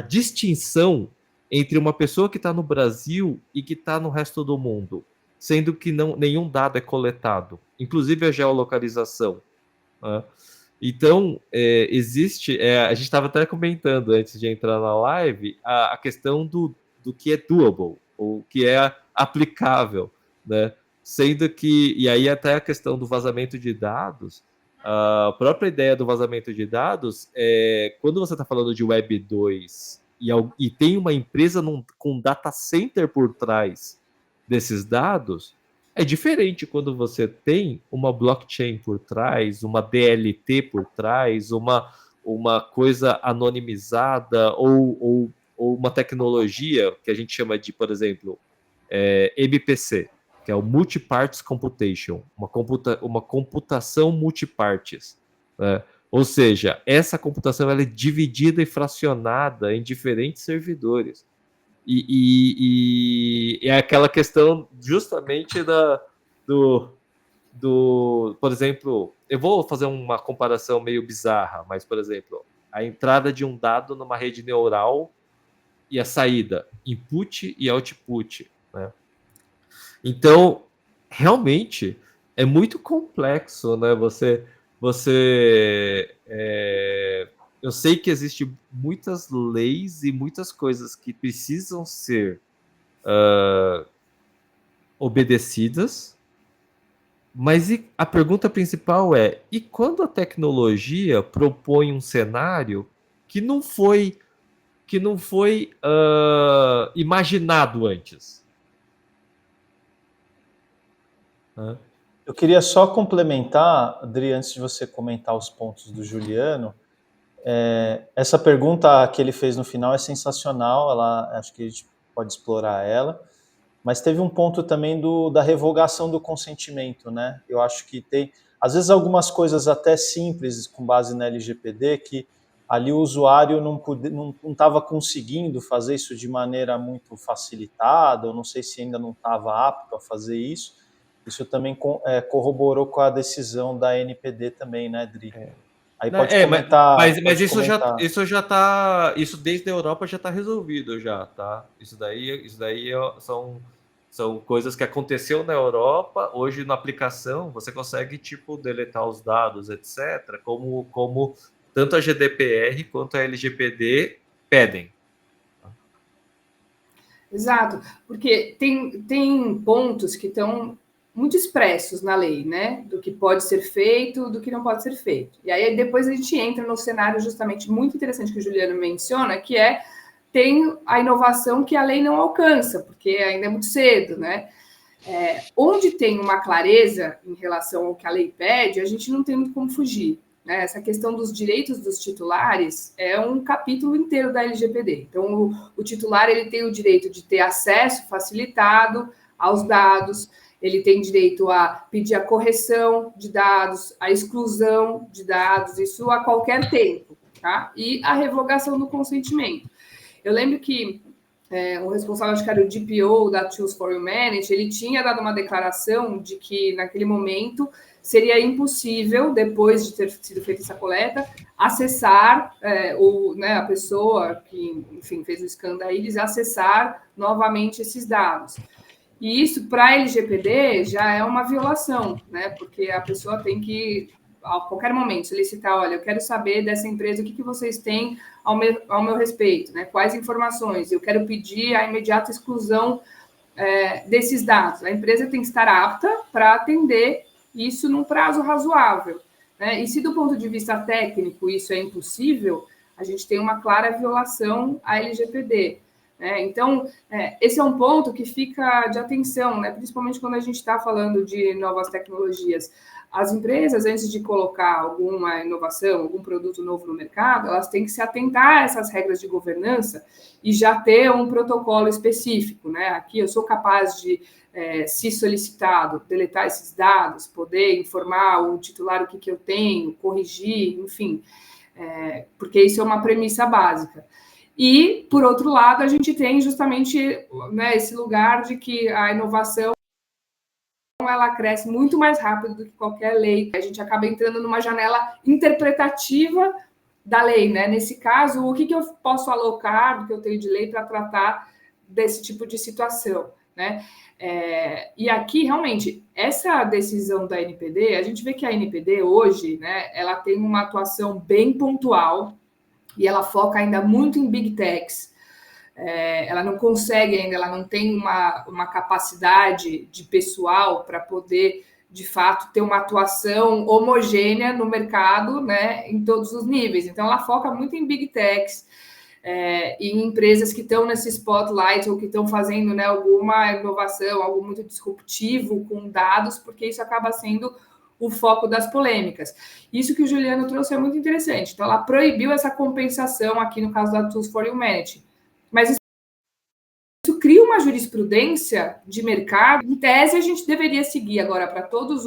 distinção entre uma pessoa que está no Brasil e que está no resto do mundo, sendo que nenhum dado é coletado, inclusive a geolocalização, né? Então, existe... a gente estava até comentando antes de entrar na live a questão do que é doable, ou que é aplicável, né? Sendo que... E aí até a questão do vazamento de dados, a própria ideia do vazamento de dados quando você está falando de Web 2 e tem uma empresa com data center por trás desses dados, é diferente quando você tem uma blockchain por trás, uma DLT por trás, uma coisa anonimizada ou uma tecnologia que a gente chama de, por exemplo, MPC, que é o Multiparts Computation, uma computação multipartes, né? Ou seja, essa computação ela é dividida e fracionada em diferentes servidores. E é aquela questão justamente por exemplo, eu vou fazer uma comparação meio bizarra, mas, por exemplo, a entrada de um dado numa rede neural e a saída, input e output, né? Então, realmente, é muito complexo, né? Eu sei que existem muitas leis e muitas coisas que precisam ser obedecidas, mas a pergunta principal é: e quando a tecnologia propõe um cenário que não foi imaginado antes? Eu queria só complementar, Adri, antes de você comentar os pontos do Juliano. Essa pergunta que ele fez no final é sensacional, acho que a gente pode explorar ela, mas teve um ponto também da revogação do consentimento, né? Eu acho que tem, às vezes, algumas coisas até simples, com base na LGPD, que ali o usuário não estava conseguindo fazer isso de maneira muito facilitada, eu não sei se ainda não estava apto a fazer isso. Isso também corroborou com a decisão da NPD também, né, Dri? Aí pode comentar. Mas isso já tá. Isso desde a Europa já está resolvido, já, tá? Isso daí são coisas que aconteceu na Europa. Hoje, na aplicação, você consegue, tipo, deletar os dados, etc., como tanto a GDPR quanto a LGPD pedem. Exato, porque tem pontos que estão muito expressos na lei, né? Do que pode ser feito, do que não pode ser feito. E aí depois a gente entra no cenário justamente muito interessante que o Juliano menciona, que tem a inovação que a lei não alcança, porque ainda é muito cedo, né? Onde tem uma clareza em relação ao que a lei pede, a gente não tem muito como fugir, né? Essa questão dos direitos dos titulares é um capítulo inteiro da LGPD. Então, o titular ele tem o direito de ter acesso facilitado aos dados, ele tem direito a pedir a correção de dados, a exclusão de dados, isso a qualquer tempo, tá? E a revogação do consentimento. Eu lembro que o responsável, acho que era o DPO da Tools for Humanity, ele tinha dado uma declaração de que, naquele momento, seria impossível, depois de ter sido feita essa coleta, acessar, a pessoa que, enfim, fez o scan da íris, acessar novamente esses dados. E isso, para a LGPD, já é uma violação, né? Porque a pessoa tem que, a qualquer momento, solicitar, olha, eu quero saber dessa empresa o que vocês têm ao meu respeito, né? Quais informações? Eu quero pedir a imediata exclusão desses dados. A empresa tem que estar apta para atender isso num prazo razoável, né? E se do ponto de vista técnico isso é impossível, a gente tem uma clara violação à LGPD. Então, esse é um ponto que fica de atenção, né? Principalmente quando a gente está falando de novas tecnologias. As empresas, antes de colocar alguma inovação, algum produto novo no mercado, elas têm que se atentar a essas regras de governança e já ter um protocolo específico, né? Aqui eu sou capaz de, se solicitado, deletar esses dados, poder informar o titular o que eu tenho, corrigir, enfim, porque isso é uma premissa básica. E, por outro lado, a gente tem justamente, né, esse lugar de que a inovação ela cresce muito mais rápido do que qualquer lei. A gente acaba entrando numa janela interpretativa da lei, né? Nesse caso, o que eu posso alocar do que eu tenho de lei para tratar desse tipo de situação, né? E aqui, realmente, essa decisão da NPD, a gente vê que a NPD hoje, né, ela tem uma atuação bem pontual e ela foca ainda muito em big techs. Ela não consegue ainda, ela não tem uma capacidade de pessoal para poder, de fato, ter uma atuação homogênea no mercado, né, em todos os níveis. Então, ela foca muito em big techs, em empresas que estão nesse spotlight ou que estão fazendo, né, alguma inovação, algo muito disruptivo com dados, porque isso acaba sendo o foco das polêmicas. Isso que o Juliano trouxe é muito interessante. Então, ela proibiu essa compensação aqui no caso da Tools for Humanity. Mas isso cria uma jurisprudência de mercado. Em tese, a gente deveria seguir agora para todos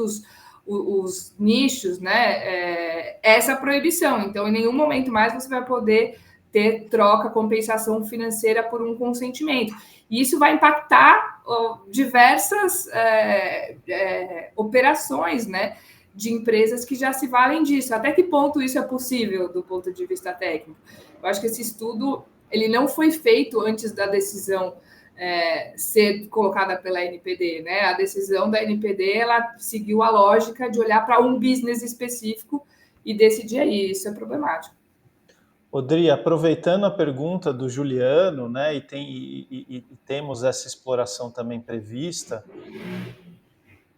os nichos, né, essa proibição. Então, em nenhum momento mais você vai poder ter troca, compensação financeira por um consentimento. E isso vai impactar diversas operações, né, de empresas que já se valem disso. Até que ponto isso é possível do ponto de vista técnico? Eu acho que esse estudo ele não foi feito antes da decisão ser colocada pela NPD, né? A decisão da NPD ela seguiu a lógica de olhar para um business específico e decidir aí. Isso é problemático. Odri, aproveitando a pergunta do Juliano, né, e temos essa exploração também prevista,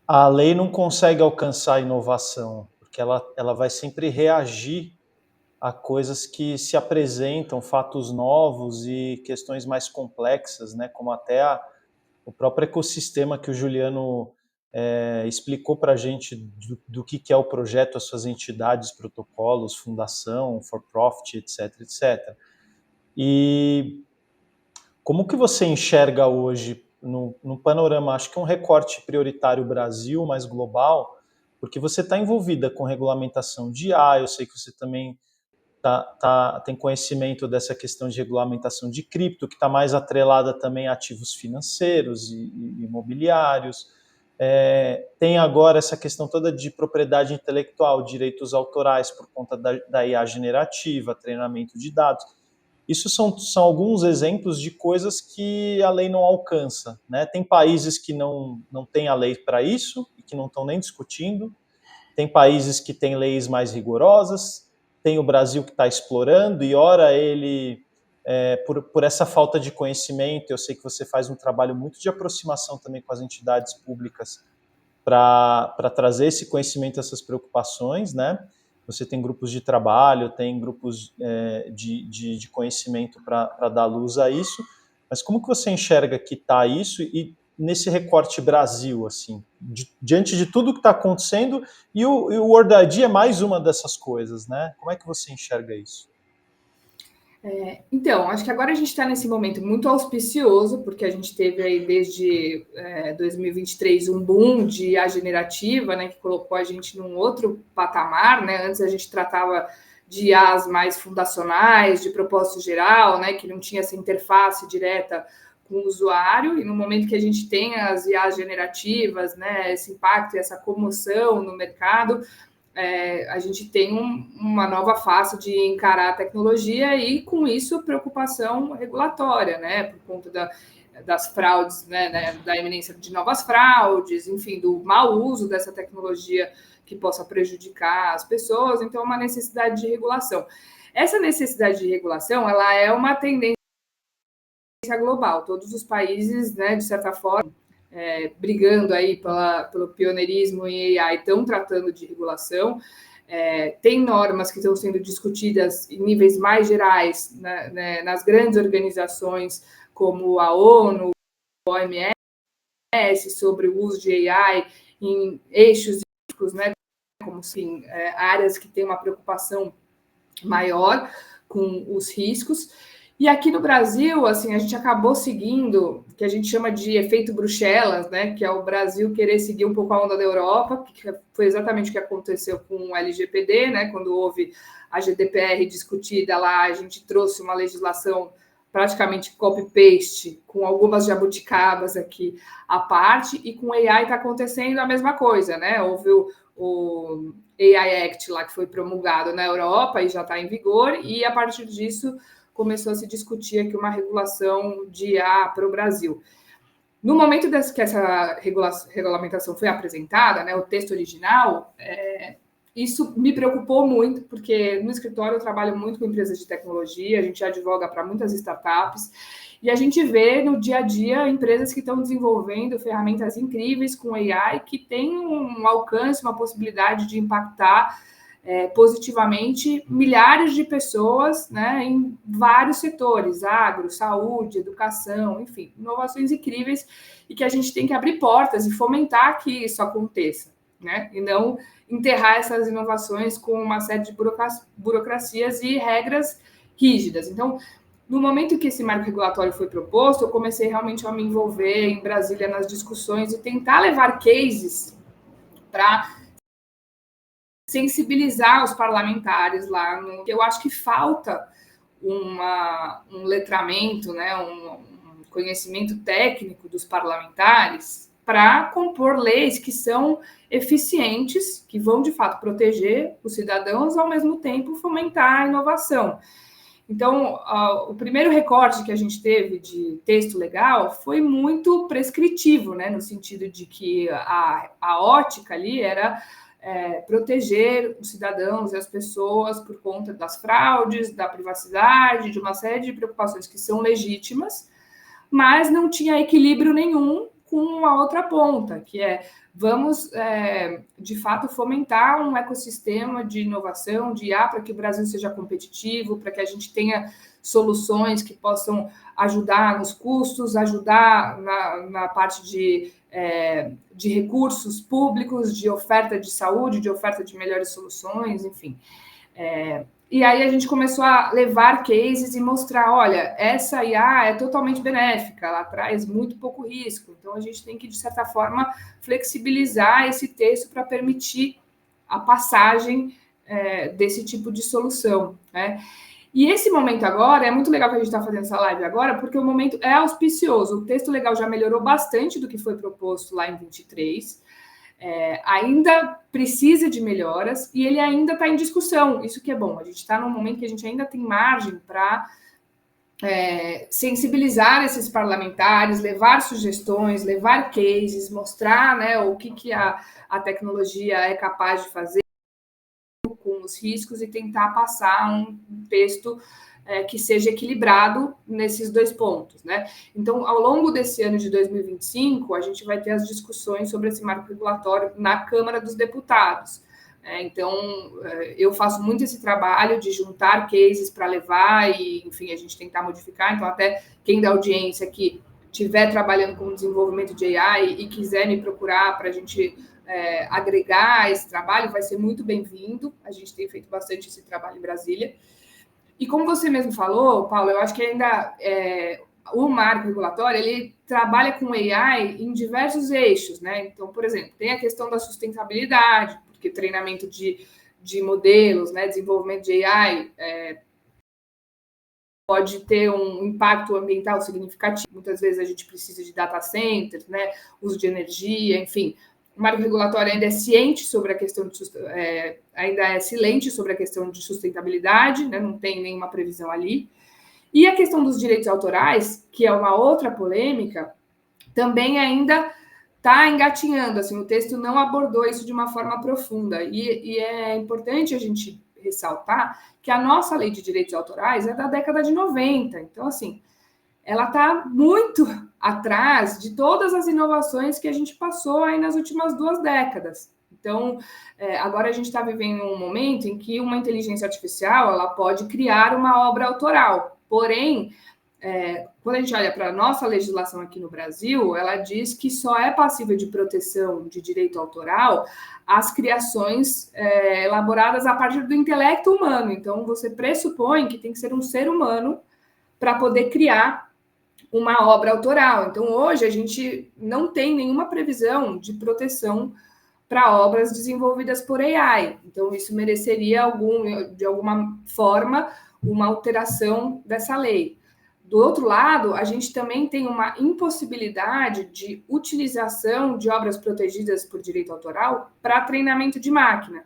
a lei não consegue alcançar a inovação, porque ela vai sempre reagir a coisas que se apresentam, fatos novos e questões mais complexas, né, como até o próprio ecossistema que o Juliano explicou para a gente do que é o projeto, as suas entidades, protocolos, fundação, for-profit, etc, etc. E como que você enxerga hoje, no panorama, acho que um recorte prioritário Brasil, mais global, porque você está envolvida com regulamentação de IA, eu sei que você também tem conhecimento dessa questão de regulamentação de cripto, que está mais atrelada também a ativos financeiros e imobiliários. Tem agora essa questão toda de propriedade intelectual, direitos autorais por conta da IA generativa, treinamento de dados. Isso são alguns exemplos de coisas que a lei não alcança, né? Tem países que não têm a lei para isso e que não estão nem discutindo. Tem países que têm leis mais rigorosas. Tem o Brasil que está explorando e, ora, ele, por essa falta de conhecimento, eu sei que você faz um trabalho muito de aproximação também com as entidades públicas para trazer esse conhecimento, essas preocupações, né? Você tem grupos de trabalho, tem grupos de conhecimento para dar luz a isso, mas como que você enxerga que está isso e nesse recorte Brasil, assim, diante de tudo que está acontecendo, e o World ID é mais uma dessas coisas, né? Como é que você enxerga isso? Então, acho que agora a gente está nesse momento muito auspicioso, porque a gente teve aí desde 2023 um boom de IA generativa, né, que colocou a gente num outro patamar, né? Antes a gente tratava de IAs mais fundacionais, de propósito geral, né, que não tinha essa interface direta com o usuário, e no momento que a gente tem as IAs generativas, né, esse impacto e essa comoção no mercado, a gente tem uma nova face de encarar a tecnologia e, com isso, preocupação regulatória, né, por conta das fraudes, né, da iminência de novas fraudes, enfim, do mau uso dessa tecnologia que possa prejudicar as pessoas. Então, uma necessidade de regulação. Essa necessidade de regulação, ela é uma tendência global. Todos os países, né, de certa forma, brigando aí pelo pioneirismo em AI, estão tratando de regulação. Tem normas que estão sendo discutidas em níveis mais gerais, né, nas grandes organizações como a ONU, a OMS, sobre o uso de AI em eixos específicos, né, como assim, áreas que têm uma preocupação maior com os riscos. E aqui no Brasil, assim, a gente acabou seguindo o que a gente chama de efeito Bruxelas, né, que é o Brasil querer seguir um pouco a onda da Europa, que foi exatamente o que aconteceu com o LGPD, né, quando houve a GDPR discutida lá, a gente trouxe uma legislação praticamente copy-paste, com algumas jabuticabas aqui à parte, e com AI está acontecendo a mesma coisa, né? Houve o AI Act lá que foi promulgado na Europa e já está em vigor, e a partir disso começou a se discutir aqui uma regulação de IA para o Brasil. No momento que essa regulamentação foi apresentada, né, o texto original, isso me preocupou muito, porque no escritório eu trabalho muito com empresas de tecnologia, a gente advoga para muitas startups, e a gente vê no dia a dia empresas que estão desenvolvendo ferramentas incríveis com AI, que têm um alcance, uma possibilidade de impactar positivamente milhares de pessoas, né, em vários setores, agro, saúde, educação, enfim, inovações incríveis, e que a gente tem que abrir portas e fomentar que isso aconteça, né, e não enterrar essas inovações com uma série de burocracias e regras rígidas. Então, no momento que esse marco regulatório foi proposto, eu comecei realmente a me envolver em Brasília nas discussões e tentar levar cases para sensibilizar os parlamentares lá. Eu acho que falta um letramento, né, um conhecimento técnico dos parlamentares para compor leis que são eficientes, que vão, de fato, proteger os cidadãos, ao mesmo tempo fomentar a inovação. Então, o primeiro recorte que a gente teve de texto legal foi muito prescritivo, né, no sentido de que a ótica ali era proteger os cidadãos e as pessoas por conta das fraudes, da privacidade, de uma série de preocupações que são legítimas, mas não tinha equilíbrio nenhum com a outra ponta, que vamos, de fato, fomentar um ecossistema de inovação, de IA, para que o Brasil seja competitivo, para que a gente tenha soluções que possam ajudar nos custos, ajudar na parte de recursos públicos, de oferta de saúde, de oferta de melhores soluções, enfim. E aí a gente começou a levar cases e mostrar, olha, essa IA é totalmente benéfica, ela traz muito pouco risco, então a gente tem que, de certa forma, flexibilizar esse texto para permitir a passagem desse tipo de solução, né? E esse momento agora, é muito legal que a gente está fazendo essa live agora, porque o momento é auspicioso. O texto legal já melhorou bastante do que foi proposto lá em 23, ainda precisa de melhoras e ele ainda está em discussão. Isso que é bom. A gente está num momento que a gente ainda tem margem para sensibilizar esses parlamentares, levar sugestões, levar cases, mostrar, né, o que a tecnologia é capaz de fazer com os riscos e tentar passar um texto que seja equilibrado nesses dois pontos, né? Então, ao longo desse ano de 2025, a gente vai ter as discussões sobre esse marco regulatório na Câmara dos Deputados. Então, eu faço muito esse trabalho de juntar cases para levar e, enfim, a gente tentar modificar. Então, até quem da audiência que estiver trabalhando com desenvolvimento de AI e quiser me procurar para a gente agregar esse trabalho, vai ser muito bem-vindo. A gente tem feito bastante esse trabalho em Brasília. E como você mesmo falou, Paulo, eu acho que ainda o marco regulatório, ele trabalha com AI em diversos eixos, né? Então, por exemplo, tem a questão da sustentabilidade, porque treinamento de modelos, né, desenvolvimento de AI pode ter um impacto ambiental significativo. Muitas vezes a gente precisa de data centers, né, uso de energia, enfim. O marco regulatório ainda é ciente sobre a questão de ainda é silente sobre a questão de sustentabilidade, né, não tem nenhuma previsão ali. E a questão dos direitos autorais, que é uma outra polêmica, também ainda está engatinhando, assim, o texto não abordou isso de uma forma profunda. E é importante a gente ressaltar que a nossa lei de direitos autorais é da década de 90. Então, assim, ela está muito atrás de todas as inovações que a gente passou aí nas últimas 2 décadas. Então, agora a gente está vivendo um momento em que uma inteligência artificial ela pode criar uma obra autoral. Porém, quando a gente olha para a nossa legislação aqui no Brasil, ela diz que só é passível de proteção de direito autoral as criações elaboradas a partir do intelecto humano. Então, você pressupõe que tem que ser um ser humano para poder criar uma obra autoral. Então, hoje, a gente não tem nenhuma previsão de proteção para obras desenvolvidas por AI. Então, isso mereceria, de alguma forma, uma alteração dessa lei. Do outro lado, a gente também tem uma impossibilidade de utilização de obras protegidas por direito autoral para treinamento de máquina.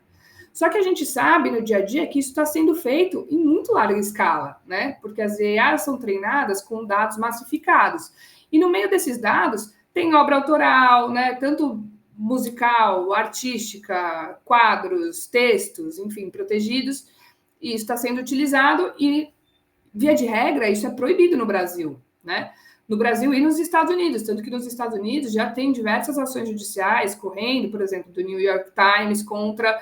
Só que a gente sabe no dia a dia que isso está sendo feito em muito larga escala, né? Porque as IAs são treinadas com dados massificados. E no meio desses dados tem obra autoral, né? Tanto musical, artística, quadros, textos, enfim, protegidos. E isso está sendo utilizado e, via de regra, isso é proibido no Brasil, né? No Brasil e nos Estados Unidos, tanto que nos Estados Unidos já tem diversas ações judiciais correndo, por exemplo, do New York Times contra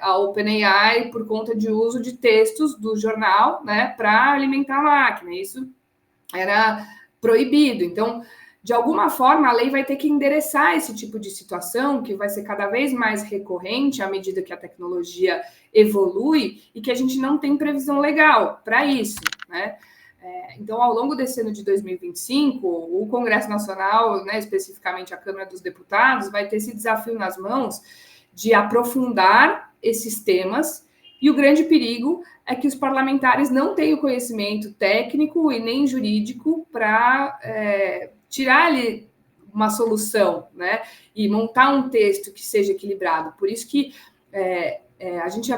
a OpenAI por conta de uso de textos do jornal, né, para alimentar a máquina. Isso era proibido. Então, de alguma forma, a lei vai ter que endereçar esse tipo de situação, que vai ser cada vez mais recorrente à medida que a tecnologia evolui e que a gente não tem previsão legal para isso, né? Então, ao longo desse ano de 2025, o Congresso Nacional, né, especificamente a Câmara dos Deputados, vai ter esse desafio nas mãos de aprofundar esses temas, e o grande perigo é que os parlamentares não têm o conhecimento técnico e nem jurídico para tirar ali uma solução, né, e montar um texto que seja equilibrado. Por isso que a gente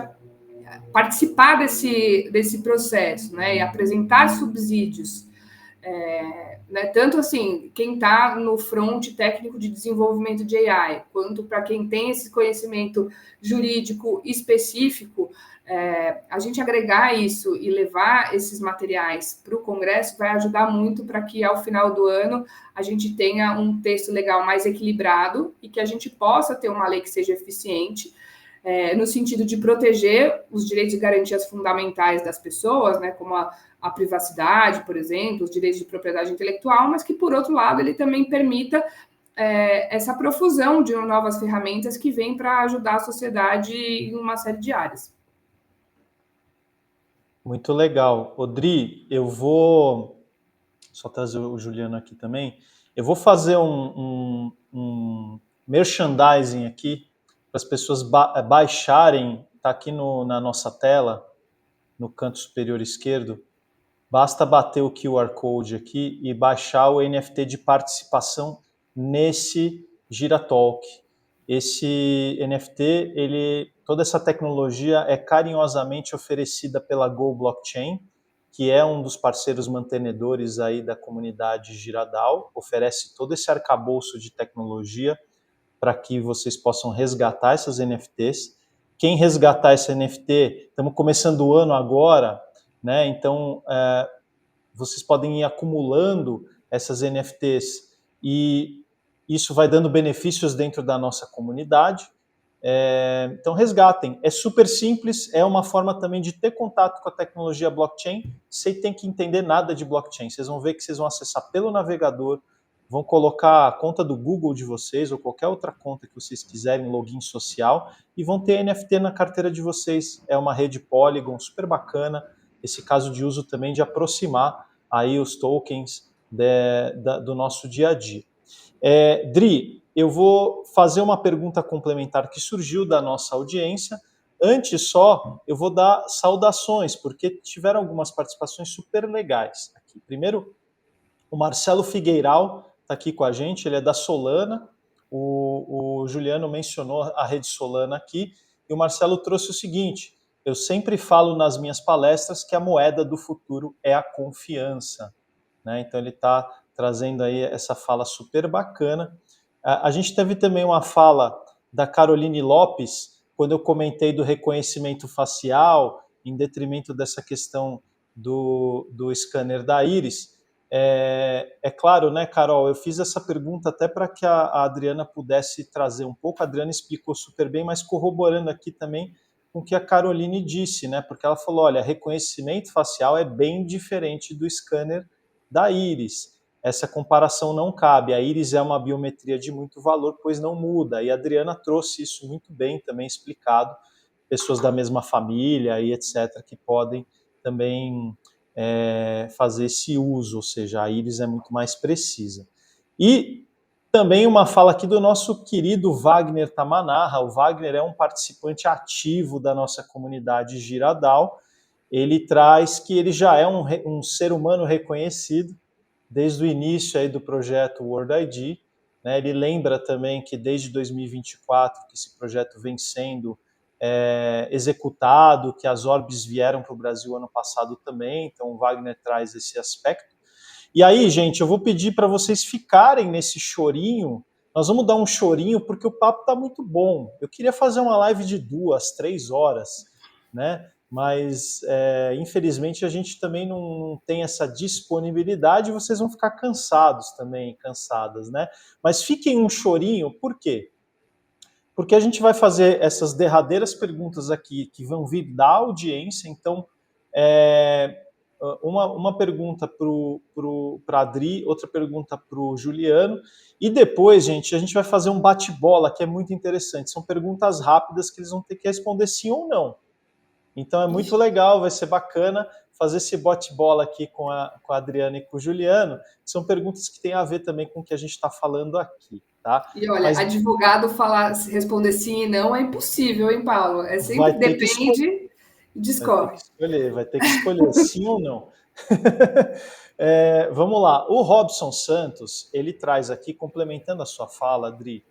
participar desse processo, né, e apresentar subsídios, né, tanto assim, quem está no front técnico de desenvolvimento de AI, quanto para quem tem esse conhecimento jurídico específico, a gente agregar isso e levar esses materiais para o Congresso vai ajudar muito para que, ao final do ano, a gente tenha um texto legal mais equilibrado e que a gente possa ter uma lei que seja eficiente, no sentido de proteger os direitos e garantias fundamentais das pessoas, né, como a privacidade, por exemplo, os direitos de propriedade intelectual, mas que, por outro lado, ele também permita essa profusão de novas ferramentas que vêm para ajudar a sociedade em uma série de áreas. Muito legal. Odri, eu vou só trazer o Juliano aqui também. Eu vou fazer um merchandising aqui para as pessoas baixarem, está aqui na nossa tela, no canto superior esquerdo. Basta bater o QR Code aqui e baixar o NFT de participação nesse Giratalk. Esse NFT, toda essa tecnologia é carinhosamente oferecida pela Go Blockchain, que é um dos parceiros mantenedores aí da comunidade GiraDAO, oferece todo esse arcabouço de tecnologia para que vocês possam resgatar essas NFTs. Quem resgatar esse NFT, estamos começando o ano agora, né? Então, vocês podem ir acumulando essas NFTs e isso vai dando benefícios dentro da nossa comunidade. Então, resgatem. É super simples, é uma forma também de ter contato com a tecnologia blockchain sem ter que entender nada de blockchain. Vocês vão ver que vocês vão acessar pelo navegador, vão colocar a conta do Google de vocês ou qualquer outra conta que vocês quiserem, login social, e vão ter NFT na carteira de vocês. É uma rede Polygon super bacana, esse caso de uso também de aproximar aí os tokens do nosso dia a dia. Dri, eu vou fazer uma pergunta complementar que surgiu da nossa audiência. Antes só, eu vou dar saudações, porque tiveram algumas participações super legais aqui. Primeiro, o Marcelo Figueiral está aqui com a gente, ele é da Solana. O Juliano mencionou a rede Solana aqui, e o Marcelo trouxe o seguinte: eu sempre falo nas minhas palestras que a moeda do futuro é a confiança, né? Então ele está trazendo aí essa fala super bacana. A gente teve também uma fala da Caroline Lopes, quando eu comentei do reconhecimento facial, em detrimento dessa questão do scanner da íris. É claro, né, Carol, eu fiz essa pergunta até para que a Adriana pudesse trazer um pouco. A Adriana explicou super bem, mas corroborando aqui também com o que a Caroline disse, né? Porque ela falou, olha, reconhecimento facial é bem diferente do scanner da íris. Essa comparação não cabe. A íris é uma biometria de muito valor, pois não muda. E a Adriana trouxe isso muito bem também explicado. Pessoas da mesma família e etc. que podem também fazer esse uso, ou seja, a íris é muito mais precisa. E também uma fala aqui do nosso querido Wagner Tamanarra. O Wagner é um participante ativo da nossa comunidade GiraDAO. Ele traz que ele já é um ser humano reconhecido desde o início aí do projeto World ID, né? Ele lembra também que desde 2024 que esse projeto vem sendo executado, que as orbes vieram para o Brasil ano passado também, então o Wagner traz esse aspecto. E aí, gente, eu vou pedir para vocês ficarem nesse chorinho. Nós vamos dar um chorinho porque o papo está muito bom. Eu queria fazer uma live de 2, 3 horas, né? Mas infelizmente a gente também não tem essa disponibilidade. Vocês vão ficar cansados também, cansadas, né? Mas fiquem um chorinho, por quê? Porque a gente vai fazer essas derradeiras perguntas aqui que vão vir da audiência. Então, uma pergunta para a Adri, outra pergunta para o Juliano, e depois, gente, a gente vai fazer um bate-bola que é muito interessante. São perguntas rápidas que eles vão ter que responder sim ou não. Então é muito legal, vai ser bacana fazer esse bate-bola aqui com a Adriana e com o Juliano. São perguntas que têm a ver também com o que a gente está falando aqui. Tá? E olha, advogado responder sim e não é impossível, hein, Paulo? É sempre depende e discorre. Vai ter que escolher sim ou não. Vamos lá. O Robson Santos, ele traz aqui, complementando a sua fala, Adri,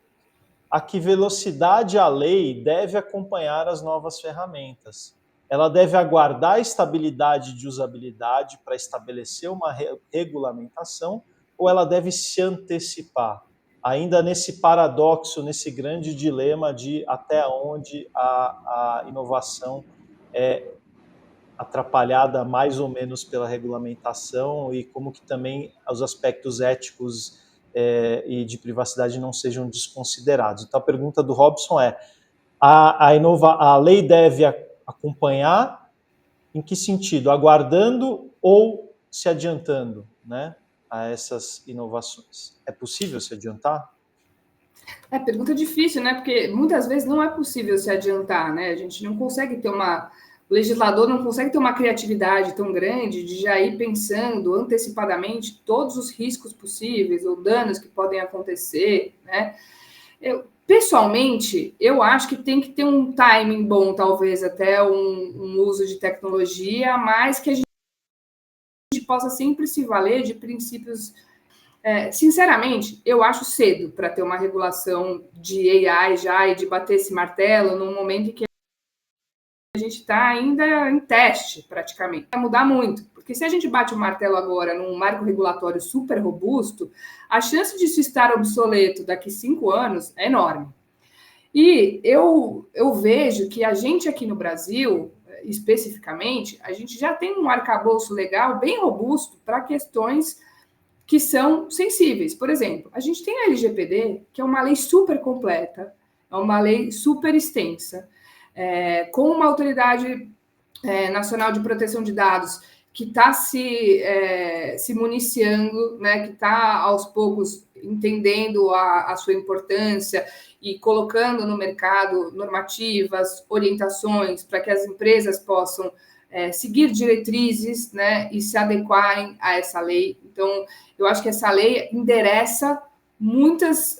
a que velocidade a lei deve acompanhar as novas ferramentas. Ela deve aguardar a estabilidade de usabilidade para estabelecer uma regulamentação ou ela deve se antecipar? Ainda nesse paradoxo, nesse grande dilema de até onde a inovação é atrapalhada mais ou menos pela regulamentação e como que também os aspectos éticos e de privacidade não sejam desconsiderados. Então a pergunta do Robson é: a lei deve acompanhar em que sentido? Aguardando ou se adiantando, né, a essas inovações? É possível se adiantar? Pergunta difícil, né? Porque muitas vezes não é possível se adiantar, né? A gente não consegue ter o legislador não consegue ter uma criatividade tão grande de já ir pensando antecipadamente todos os riscos possíveis ou danos que podem acontecer, né? Pessoalmente, eu acho que tem que ter um timing bom, talvez até um uso de tecnologia, mas que a gente possa sempre se valer de princípios. Sinceramente, eu acho cedo para ter uma regulação de AI já e de bater esse martelo num momento em que a gente está ainda em teste, praticamente. Vai mudar muito, porque se a gente bate o martelo agora num marco regulatório super robusto, a chance de isso estar obsoleto daqui 5 anos é enorme. E eu vejo que a gente aqui no Brasil, especificamente, a gente já tem um arcabouço legal bem robusto para questões que são sensíveis. Por exemplo, a gente tem a LGPD, que é uma lei super completa, é uma lei super extensa, com uma autoridade nacional de proteção de dados que está se municiando, né, que está aos poucos entendendo a sua importância e colocando no mercado normativas, orientações para que as empresas possam seguir diretrizes, né, e se adequarem a essa lei. Então, eu acho que essa lei endereça muitos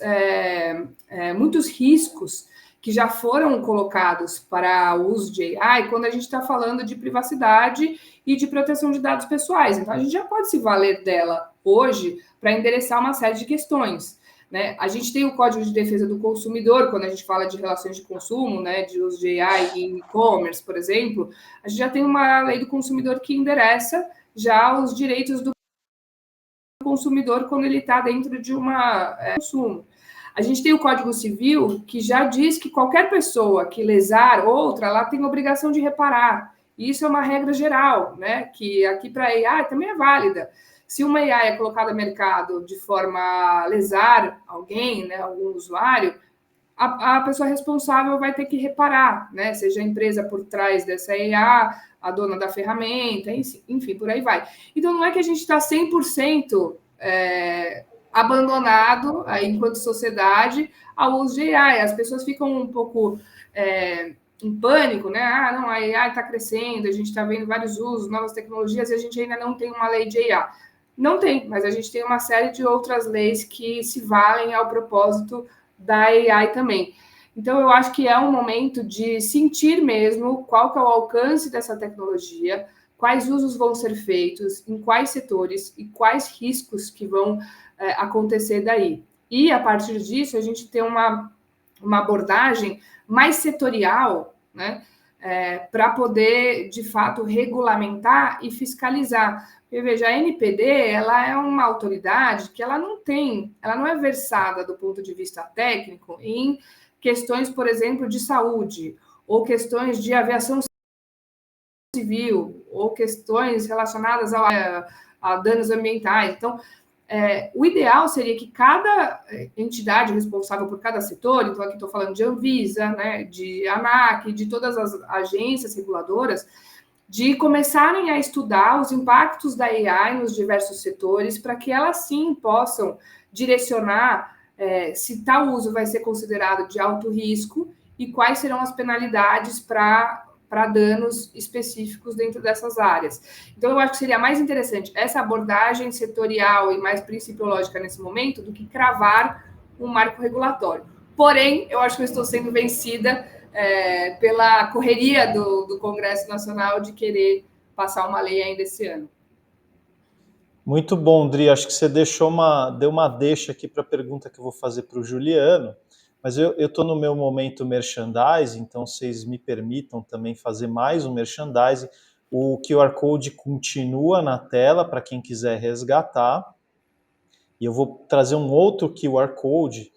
riscos que já foram colocados para o uso de AI quando a gente está falando de privacidade e de proteção de dados pessoais. Então, a gente já pode se valer dela hoje para endereçar uma série de questões. Né? A gente tem o Código de Defesa do Consumidor, quando a gente fala de relações de consumo, né, de uso de AI em e-commerce, por exemplo, a gente já tem uma lei do consumidor que endereça já os direitos do consumidor quando ele está dentro de uma consumo. A gente tem o Código Civil, que já diz que qualquer pessoa que lesar outra, ela tem obrigação de reparar. E isso é uma regra geral, né? Que aqui para a AI também é válida. Se uma AI é colocada no mercado de forma a lesar alguém, né, algum usuário, a pessoa responsável vai ter que reparar, né? Seja a empresa por trás dessa IA, a dona da ferramenta, enfim, por aí vai. Então, não é que a gente está 100% abandonado, enquanto sociedade, ao uso de AI. As pessoas ficam um pouco em pânico, né? Ah, não, a AI está crescendo, a gente está vendo vários usos, novas tecnologias, e a gente ainda não tem uma lei de AI. Não tem, mas a gente tem uma série de outras leis que se valem ao propósito da AI também. Então, eu acho que é um momento de sentir mesmo qual que é o alcance dessa tecnologia, quais usos vão ser feitos, em quais setores e quais riscos que vão acontecer daí. E, a partir disso, a gente tem uma abordagem mais setorial, né, para poder, de fato, regulamentar e fiscalizar. Porque, veja, a NPD, ela é uma autoridade que ela não é versada do ponto de vista técnico em questões, por exemplo, de saúde, ou questões de aviação civil, ou questões relacionadas a danos ambientais. Então, o ideal seria que cada entidade responsável por cada setor, então aqui estou falando de Anvisa, né, de ANAC, de todas as agências reguladoras, de começarem a estudar os impactos da AI nos diversos setores, para que elas sim possam direcionar se tal uso vai ser considerado de alto risco e quais serão as penalidades para danos específicos dentro dessas áreas. Então, eu acho que seria mais interessante essa abordagem setorial e mais principiológica nesse momento do que cravar um marco regulatório. Porém, eu acho que eu estou sendo vencida pela correria do Congresso Nacional de querer passar uma lei ainda esse ano. Muito bom, Dri. Acho que você deu uma deixa aqui para a pergunta que eu vou fazer para o Juliano, mas eu estou no meu momento merchandising, então vocês me permitam também fazer mais um merchandising. O QR Code continua na tela para quem quiser resgatar, e eu vou trazer um outro QR Code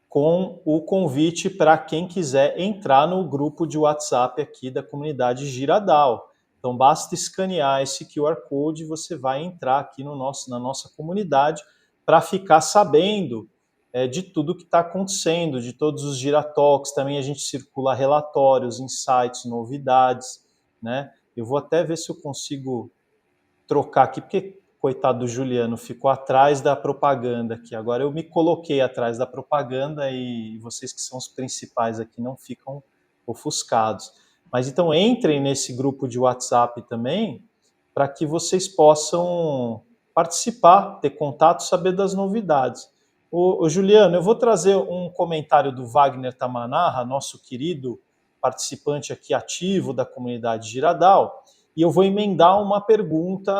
com o convite para quem quiser entrar no grupo de WhatsApp aqui da comunidade GiraDAO. Então, basta escanear esse QR Code e você vai entrar aqui na nossa comunidade para ficar sabendo de tudo que está acontecendo, de todos os Giratalks. Também a gente circula relatórios, insights, novidades, né? Eu vou até ver se eu consigo trocar aqui, porque, coitado do Juliano, ficou atrás da propaganda aqui. Agora eu me coloquei atrás da propaganda e vocês que são os principais aqui não ficam ofuscados. Mas então entrem nesse grupo de WhatsApp também, para que vocês possam participar, ter contato, saber das novidades. Ô Juliano, eu vou trazer um comentário do Wagner Tamanarra, nosso querido participante aqui ativo da comunidade GiraDAO, e eu vou emendar uma pergunta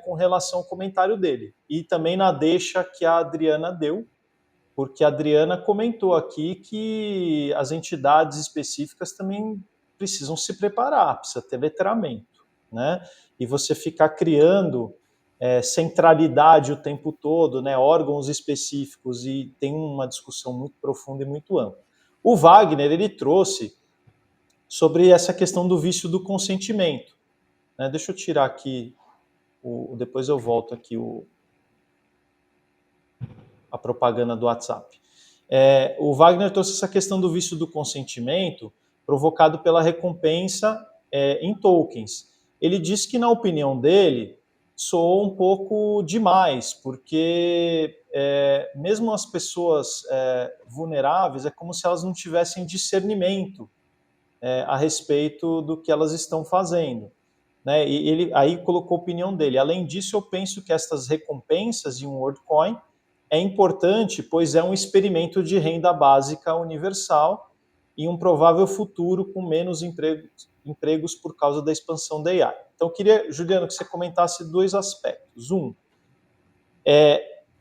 com relação ao comentário dele. E também na deixa que a Adriana deu, porque a Adriana comentou aqui que as entidades específicas também precisam se preparar, precisa ter letramento, né? E você ficar criando centralidade o tempo todo, né? Órgãos específicos, e tem uma discussão muito profunda e muito ampla. O Wagner, ele trouxe sobre essa questão do vício do consentimento. Deixa eu tirar aqui, depois eu volto aqui a propaganda do WhatsApp. O Wagner trouxe essa questão do vício do consentimento provocado pela recompensa em tokens. Ele disse que, na opinião dele, soou um pouco demais, porque mesmo as pessoas vulneráveis, é como se elas não tivessem discernimento a respeito do que elas estão fazendo. Né? E ele aí colocou a opinião dele. Além disso, eu penso que estas recompensas em um WorldCoin é importante, pois é um experimento de renda básica universal em um provável futuro com menos empregos por causa da expansão da AI. Então, eu queria, Juliano, que você comentasse dois aspectos.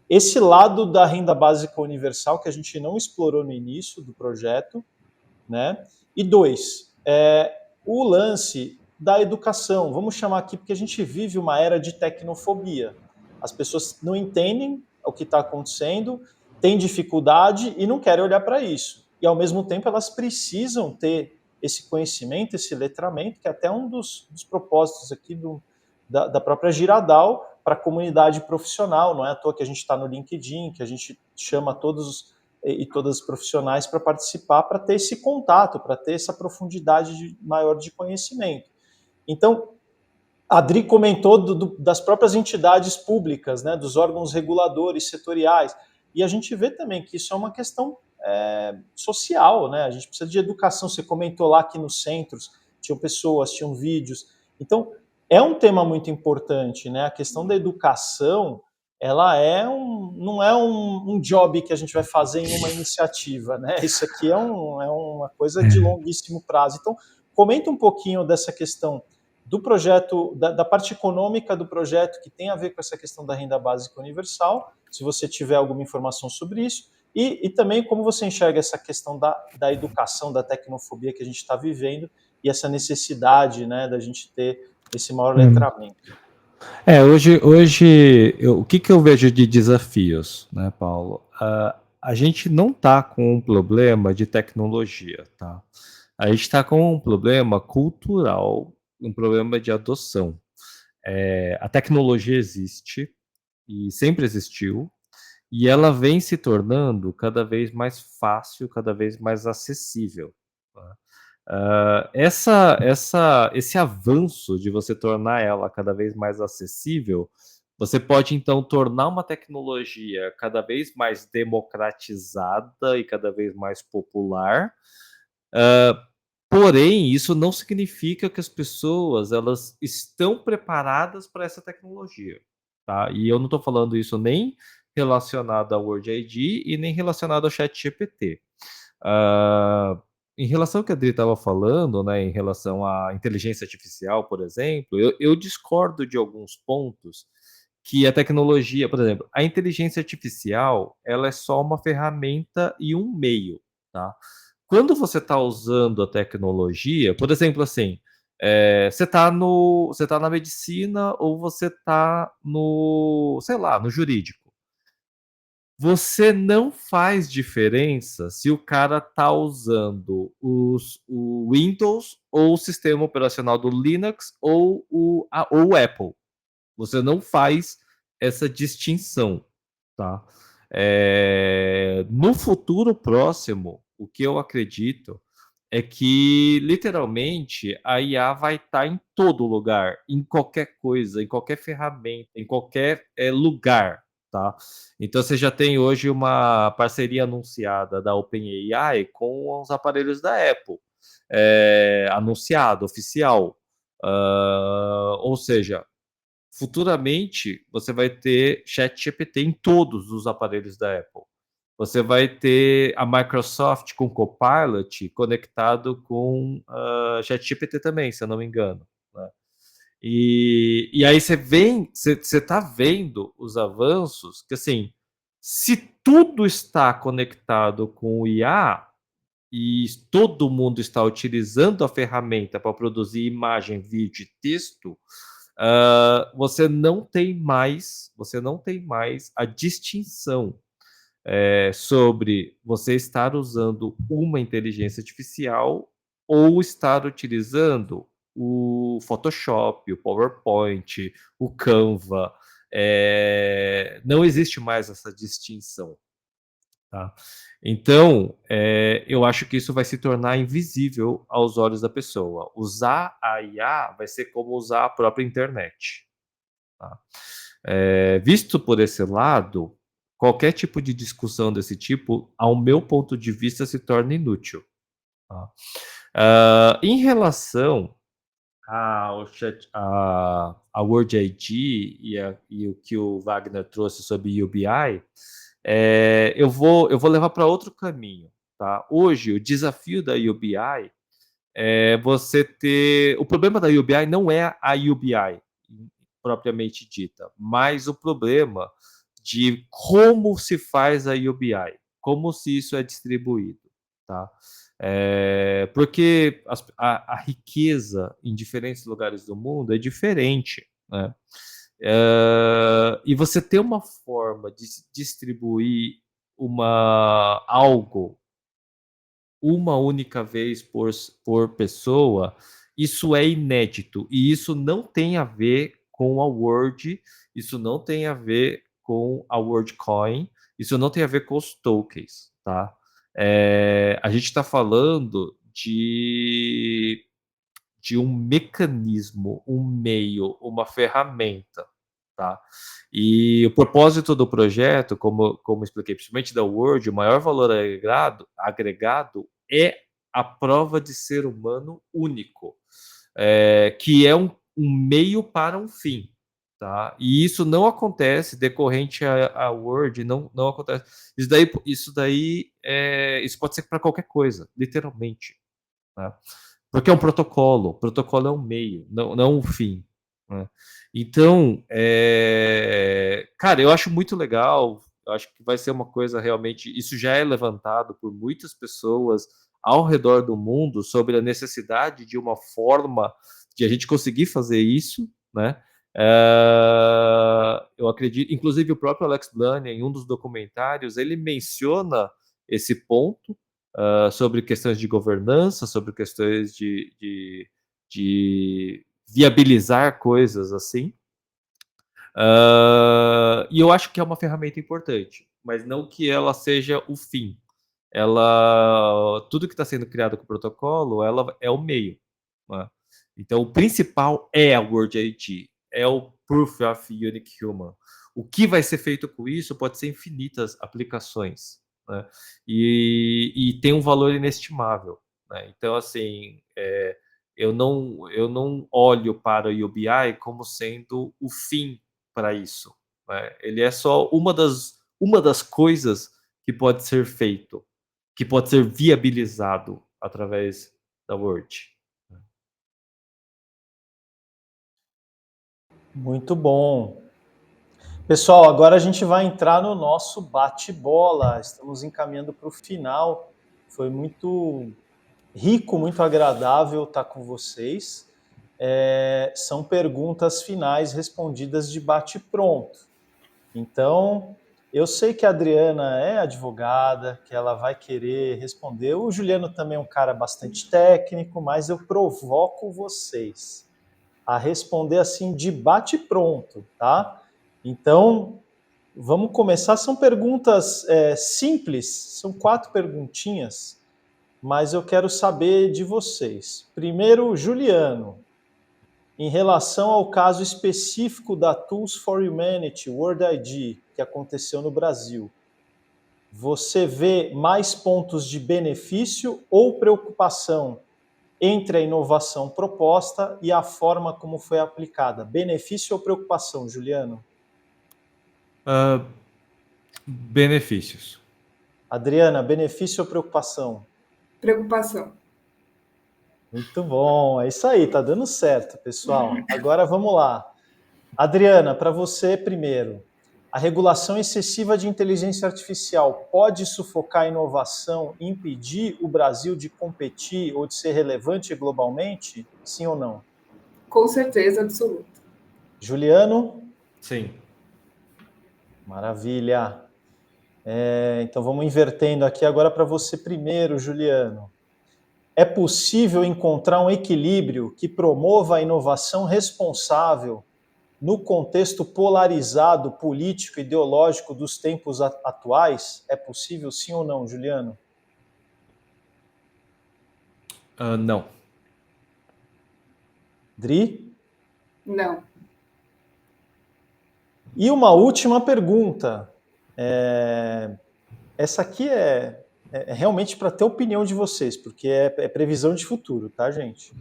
Esse lado da renda básica universal, que a gente não explorou no início do projeto, né? E dois, o lance da educação. Vamos chamar aqui, porque a gente vive uma era de tecnofobia. As pessoas não entendem o que está acontecendo, têm dificuldade e não querem olhar para isso. E, ao mesmo tempo, elas precisam ter esse conhecimento, esse letramento, que é até um dos propósitos aqui da própria Giradal para a comunidade profissional. Não é à toa que a gente está no LinkedIn, que a gente chama todos e todas as profissionais para participar, para ter esse contato, para ter essa profundidade maior de conhecimento. Então, a Adri comentou das próprias entidades públicas, né, dos órgãos reguladores setoriais, e a gente vê também que isso é uma questão social, né? A gente precisa de educação. Você comentou lá que nos centros tinham pessoas, tinham vídeos. Então, é um tema muito importante, né? A questão da educação, ela não é um job que a gente vai fazer em uma iniciativa, né? Isso aqui é uma coisa de longuíssimo prazo. Então, comenta um pouquinho dessa questão do projeto, da parte econômica do projeto, que tem a ver com essa questão da renda básica universal, se você tiver alguma informação sobre isso, e também como você enxerga essa questão da educação, da tecnofobia que a gente está vivendo, e essa necessidade, né, da gente ter esse maior letramento. Hoje o que eu vejo de desafios, né, Paulo? A gente não está com um problema de tecnologia, tá? A gente está com um problema cultural, um problema de adoção. A tecnologia existe e sempre existiu, e ela vem se tornando cada vez mais fácil, cada vez mais acessível. Tá? Esse avanço de você tornar ela cada vez mais acessível, você pode então tornar uma tecnologia cada vez mais democratizada e cada vez mais popular. Porém, isso não significa que as pessoas elas estão preparadas para essa tecnologia, tá? E eu não estou falando isso nem relacionado ao Word ID e nem relacionado ao ChatGPT. Em relação ao que a Adri estava falando, né, em relação à inteligência artificial, por exemplo, eu discordo de alguns pontos que a tecnologia, por exemplo, a inteligência artificial, ela é só uma ferramenta e um meio, tá? Quando você está usando a tecnologia, por exemplo, assim, você está na medicina ou você está no, sei lá, no jurídico. Você não faz diferença se o cara tá usando o Windows ou o sistema operacional do Linux ou o Apple. Você não faz essa distinção, tá? No futuro próximo, o que eu acredito é que, literalmente, a IA vai estar em todo lugar, em qualquer coisa, em qualquer ferramenta, em qualquer lugar, tá? Então, você já tem hoje uma parceria anunciada da OpenAI com os aparelhos da Apple, anunciado, oficial. Ou seja, futuramente você vai ter ChatGPT em todos os aparelhos da Apple. Você vai ter a Microsoft com Copilot conectado com ChatGPT também, se eu não me engano, né? E aí você está vendo os avanços que, assim, se tudo está conectado com o IA e todo mundo está utilizando a ferramenta para produzir imagem, vídeo e texto, você não tem mais a distinção sobre você estar usando uma inteligência artificial ou estar utilizando o Photoshop, o PowerPoint, o Canva. Não existe mais essa distinção. Tá? Então, eu acho que isso vai se tornar invisível aos olhos da pessoa. Usar a IA vai ser como usar a própria internet. Tá? Visto por esse lado, qualquer tipo de discussão desse tipo, ao meu ponto de vista, se torna inútil. Tá? Em relação ao Word ID e o que o Wagner trouxe sobre UBI, Eu vou levar para outro caminho. Tá? Hoje, o desafio da UBI é você ter... O problema da UBI não é a UBI propriamente dita, mas o problema de como se faz a UBI, como se isso é distribuído. Tá? Porque a riqueza em diferentes lugares do mundo é diferente. Né? E você ter uma forma de distribuir algo uma única vez por pessoa, isso é inédito. E isso não tem a ver com a Word, isso não tem a ver com a WorldCoin, isso não tem a ver com os tokens. Tá? A gente está falando de um mecanismo, um meio, uma ferramenta. Tá? E o propósito do projeto, como expliquei, principalmente da Word, o maior valor agregado é a prova de ser humano único, que é um meio para um fim. Tá? E isso não acontece decorrente a Word, não acontece. Isso pode ser para qualquer coisa, literalmente. Tá? Porque é um protocolo. O protocolo é um meio, não um fim. Né? Então, cara, eu acho muito legal. Eu acho que vai ser uma coisa realmente. Isso já é levantado por muitas pessoas ao redor do mundo sobre a necessidade de uma forma de a gente conseguir fazer isso, né? Eu acredito, inclusive o próprio Alex Blania, em um dos documentários, ele menciona esse ponto, sobre questões de governança, sobre questões de viabilizar coisas assim. E eu acho que é uma ferramenta importante, mas não que ela seja o fim. Tudo que está sendo criado com o protocolo, ela é o meio. Né? Então, o principal é a Word ID, é o Proof of Unique Human. O que vai ser feito com isso pode ser infinitas aplicações. Né? E tem um valor inestimável. Né? Então, assim, eu não olho para o UBI como sendo o fim para isso. Né? Ele é só uma das coisas que pode ser feito, que pode ser viabilizado através da Word. Muito bom. Pessoal, agora a gente vai entrar no nosso bate-bola. Estamos encaminhando para o final. Foi muito rico, muito agradável estar com vocês. São perguntas finais respondidas de bate-pronto. Então, eu sei que a Adriana é advogada, que ela vai querer responder. O Juliano também é um cara bastante técnico, mas eu provoco vocês a responder assim de bate-pronto, tá? Então, vamos começar. São perguntas simples, são 4 perguntinhas, mas eu quero saber de vocês. Primeiro, Juliano, em relação ao caso específico da Tools for Humanity, World ID, que aconteceu no Brasil, você vê mais pontos de benefício ou preocupação entre a inovação proposta e a forma como foi aplicada? Benefício ou preocupação, Juliano? Benefícios. Adriana, benefício ou preocupação? Preocupação. Muito bom, é isso aí, tá dando certo, pessoal. Agora vamos lá. Adriana, para você primeiro. A regulação excessiva de inteligência artificial pode sufocar a inovação e impedir o Brasil de competir ou de ser relevante globalmente? Sim ou não? Com certeza absoluta. Juliano? Sim. Maravilha. Então vamos invertendo aqui agora para você primeiro, Juliano. É possível encontrar um equilíbrio que promova a inovação responsável no contexto polarizado político e ideológico dos tempos atuais? É possível, sim ou não, Juliano? Não. Dri? Não. E uma última pergunta. Essa aqui é realmente para ter opinião de vocês, porque é previsão de futuro, tá, gente?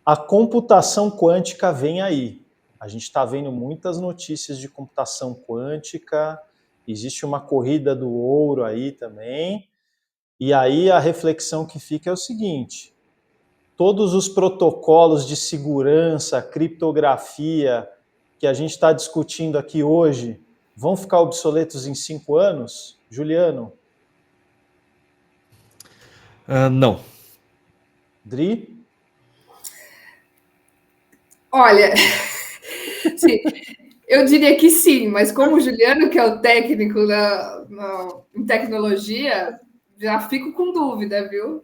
A computação quântica vem aí. A gente está vendo muitas notícias de computação quântica, existe uma corrida do ouro aí também, e aí a reflexão que fica é o seguinte: todos os protocolos de segurança, criptografia que a gente está discutindo aqui hoje vão ficar obsoletos em 5 anos? Juliano? Não. Dri? Olha, sim, eu diria que sim, mas como o Juliano, que é o técnico em tecnologia, já fico com dúvida, viu?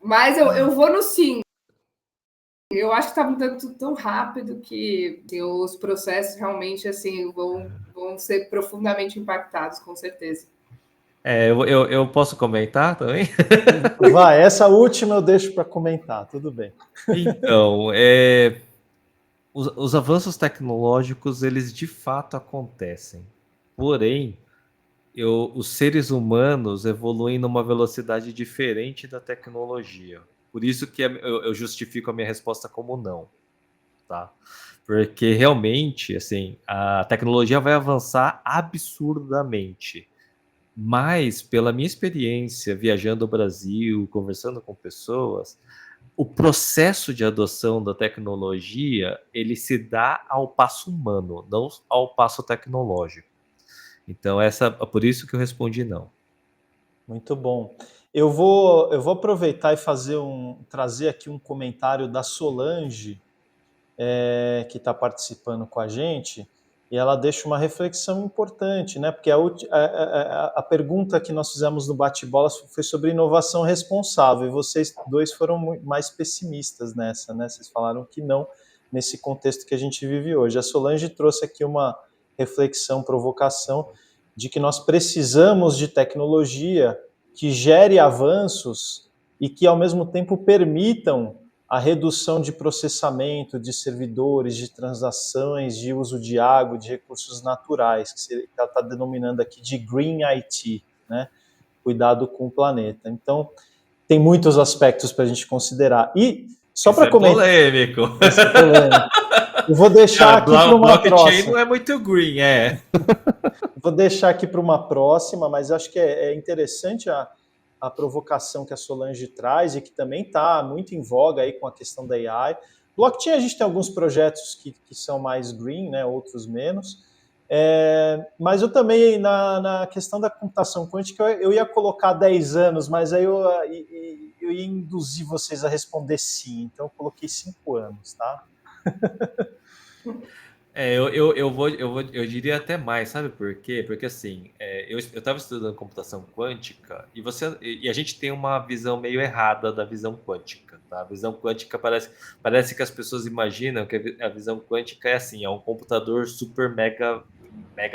Mas eu vou no sim. Eu acho que está mudando tudo tão rápido que assim, os processos realmente assim vão ser profundamente impactados, com certeza. Eu posso comentar também? Vai, essa última eu deixo para comentar, tudo bem. Então, os avanços tecnológicos, eles de fato acontecem. Porém, os seres humanos evoluem numa velocidade diferente da tecnologia. Por isso que eu justifico a minha resposta como não, tá? Porque realmente, assim, a tecnologia vai avançar absurdamente. Mas, pela minha experiência viajando o Brasil, conversando com pessoas, o processo de adoção da tecnologia, ele se dá ao passo humano, não ao passo tecnológico. Então, por isso que eu respondi não. Muito bom. Eu vou aproveitar e trazer aqui um comentário da Solange, que está participando com a gente, e ela deixa uma reflexão importante, né? Porque a pergunta que nós fizemos no bate-bola foi sobre inovação responsável, e vocês dois foram mais pessimistas nessa, né? Vocês falaram que não, nesse contexto que a gente vive hoje. A Solange trouxe aqui uma reflexão, provocação, de que nós precisamos de tecnologia que gere avanços e que, ao mesmo tempo, permitam a redução de processamento, de servidores, de transações, de uso de água, de recursos naturais, que ela está denominando aqui de Green IT, né? Cuidado com o planeta. Então, tem muitos aspectos para a gente considerar. E só para comentar... Polêmico. Isso é polêmico. Eu vou deixar aqui para uma blockchain próxima. não é muito green, Vou deixar aqui para uma próxima, mas acho que é interessante a provocação que a Solange traz e que também está muito em voga aí com a questão da AI. Blockchain, a gente tem alguns projetos que são mais green, né, outros menos. Mas eu também, na questão da computação quântica, eu ia colocar 10 anos, mas aí eu ia induzir vocês a responder sim. Então eu coloquei 5 anos, tá? Eu diria até mais, sabe por quê? Porque assim, eu estava estudando computação quântica e a gente tem uma visão meio errada da visão quântica, tá? A visão quântica parece que as pessoas imaginam que a visão quântica é assim, é um computador super mega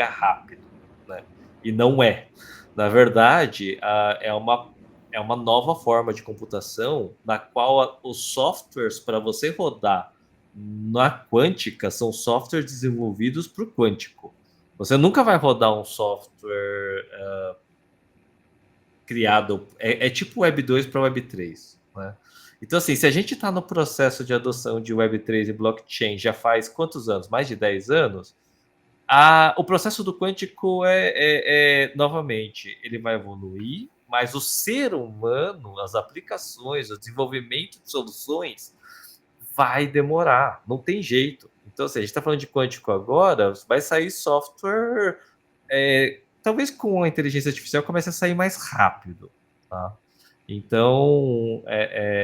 rápido, né? E não é. Na verdade, é uma nova forma de computação na qual os softwares para você rodar na quântica são softwares desenvolvidos para o quântico. Você nunca vai rodar um software criado. É tipo Web 2 para Web 3. Né? Então, assim, se a gente está no processo de adoção de Web 3 e blockchain já faz quantos anos? Mais de 10 anos? O processo do quântico novamente, ele vai evoluir, mas o ser humano, as aplicações, o desenvolvimento de soluções vai demorar, não tem jeito. Então, assim, a gente está falando de quântico agora, vai sair software, talvez com a inteligência artificial comece a sair mais rápido, tá? Então,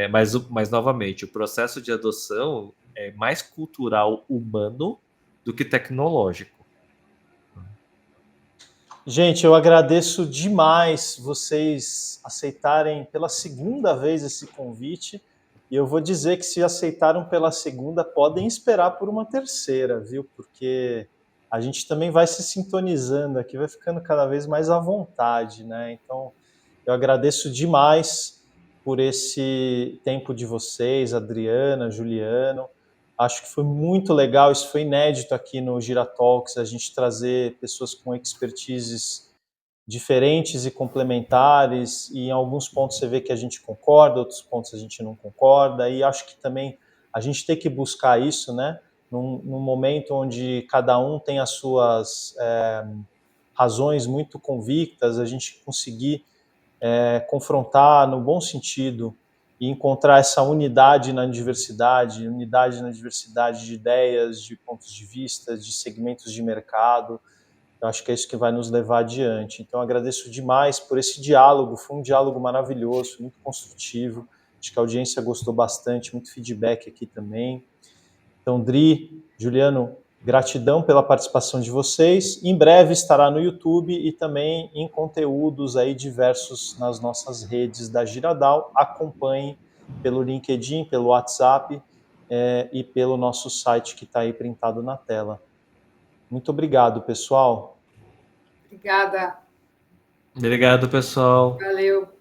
mas novamente, o processo de adoção é mais cultural humano do que tecnológico. Gente, eu agradeço demais vocês aceitarem pela segunda vez esse convite. E eu vou dizer que se aceitaram pela segunda, podem esperar por uma terceira, viu? Porque a gente também vai se sintonizando aqui, vai ficando cada vez mais à vontade, né? Então, eu agradeço demais por esse tempo de vocês, Adriana, Juliano. Acho que foi muito legal, isso foi inédito aqui no Giratalks, a gente trazer pessoas com expertises diferentes e complementares, e em alguns pontos você vê que a gente concorda, outros pontos a gente não concorda, e acho que também a gente tem que buscar isso, né? num momento onde cada um tem as suas razões muito convictas, a gente conseguir confrontar no bom sentido e encontrar essa unidade na diversidade de ideias, de pontos de vista, de segmentos de mercado. Eu acho que é isso que vai nos levar adiante. Então, agradeço demais por esse diálogo, foi um diálogo maravilhoso, muito construtivo, acho que a audiência gostou bastante, muito feedback aqui também. Então, Dri, Juliano, gratidão pela participação de vocês. Em breve estará no YouTube e também em conteúdos aí diversos nas nossas redes da Giradal. Acompanhe pelo LinkedIn, pelo WhatsApp e pelo nosso site que está aí printado na tela. Muito obrigado, pessoal. Obrigada. Obrigado, pessoal. Valeu.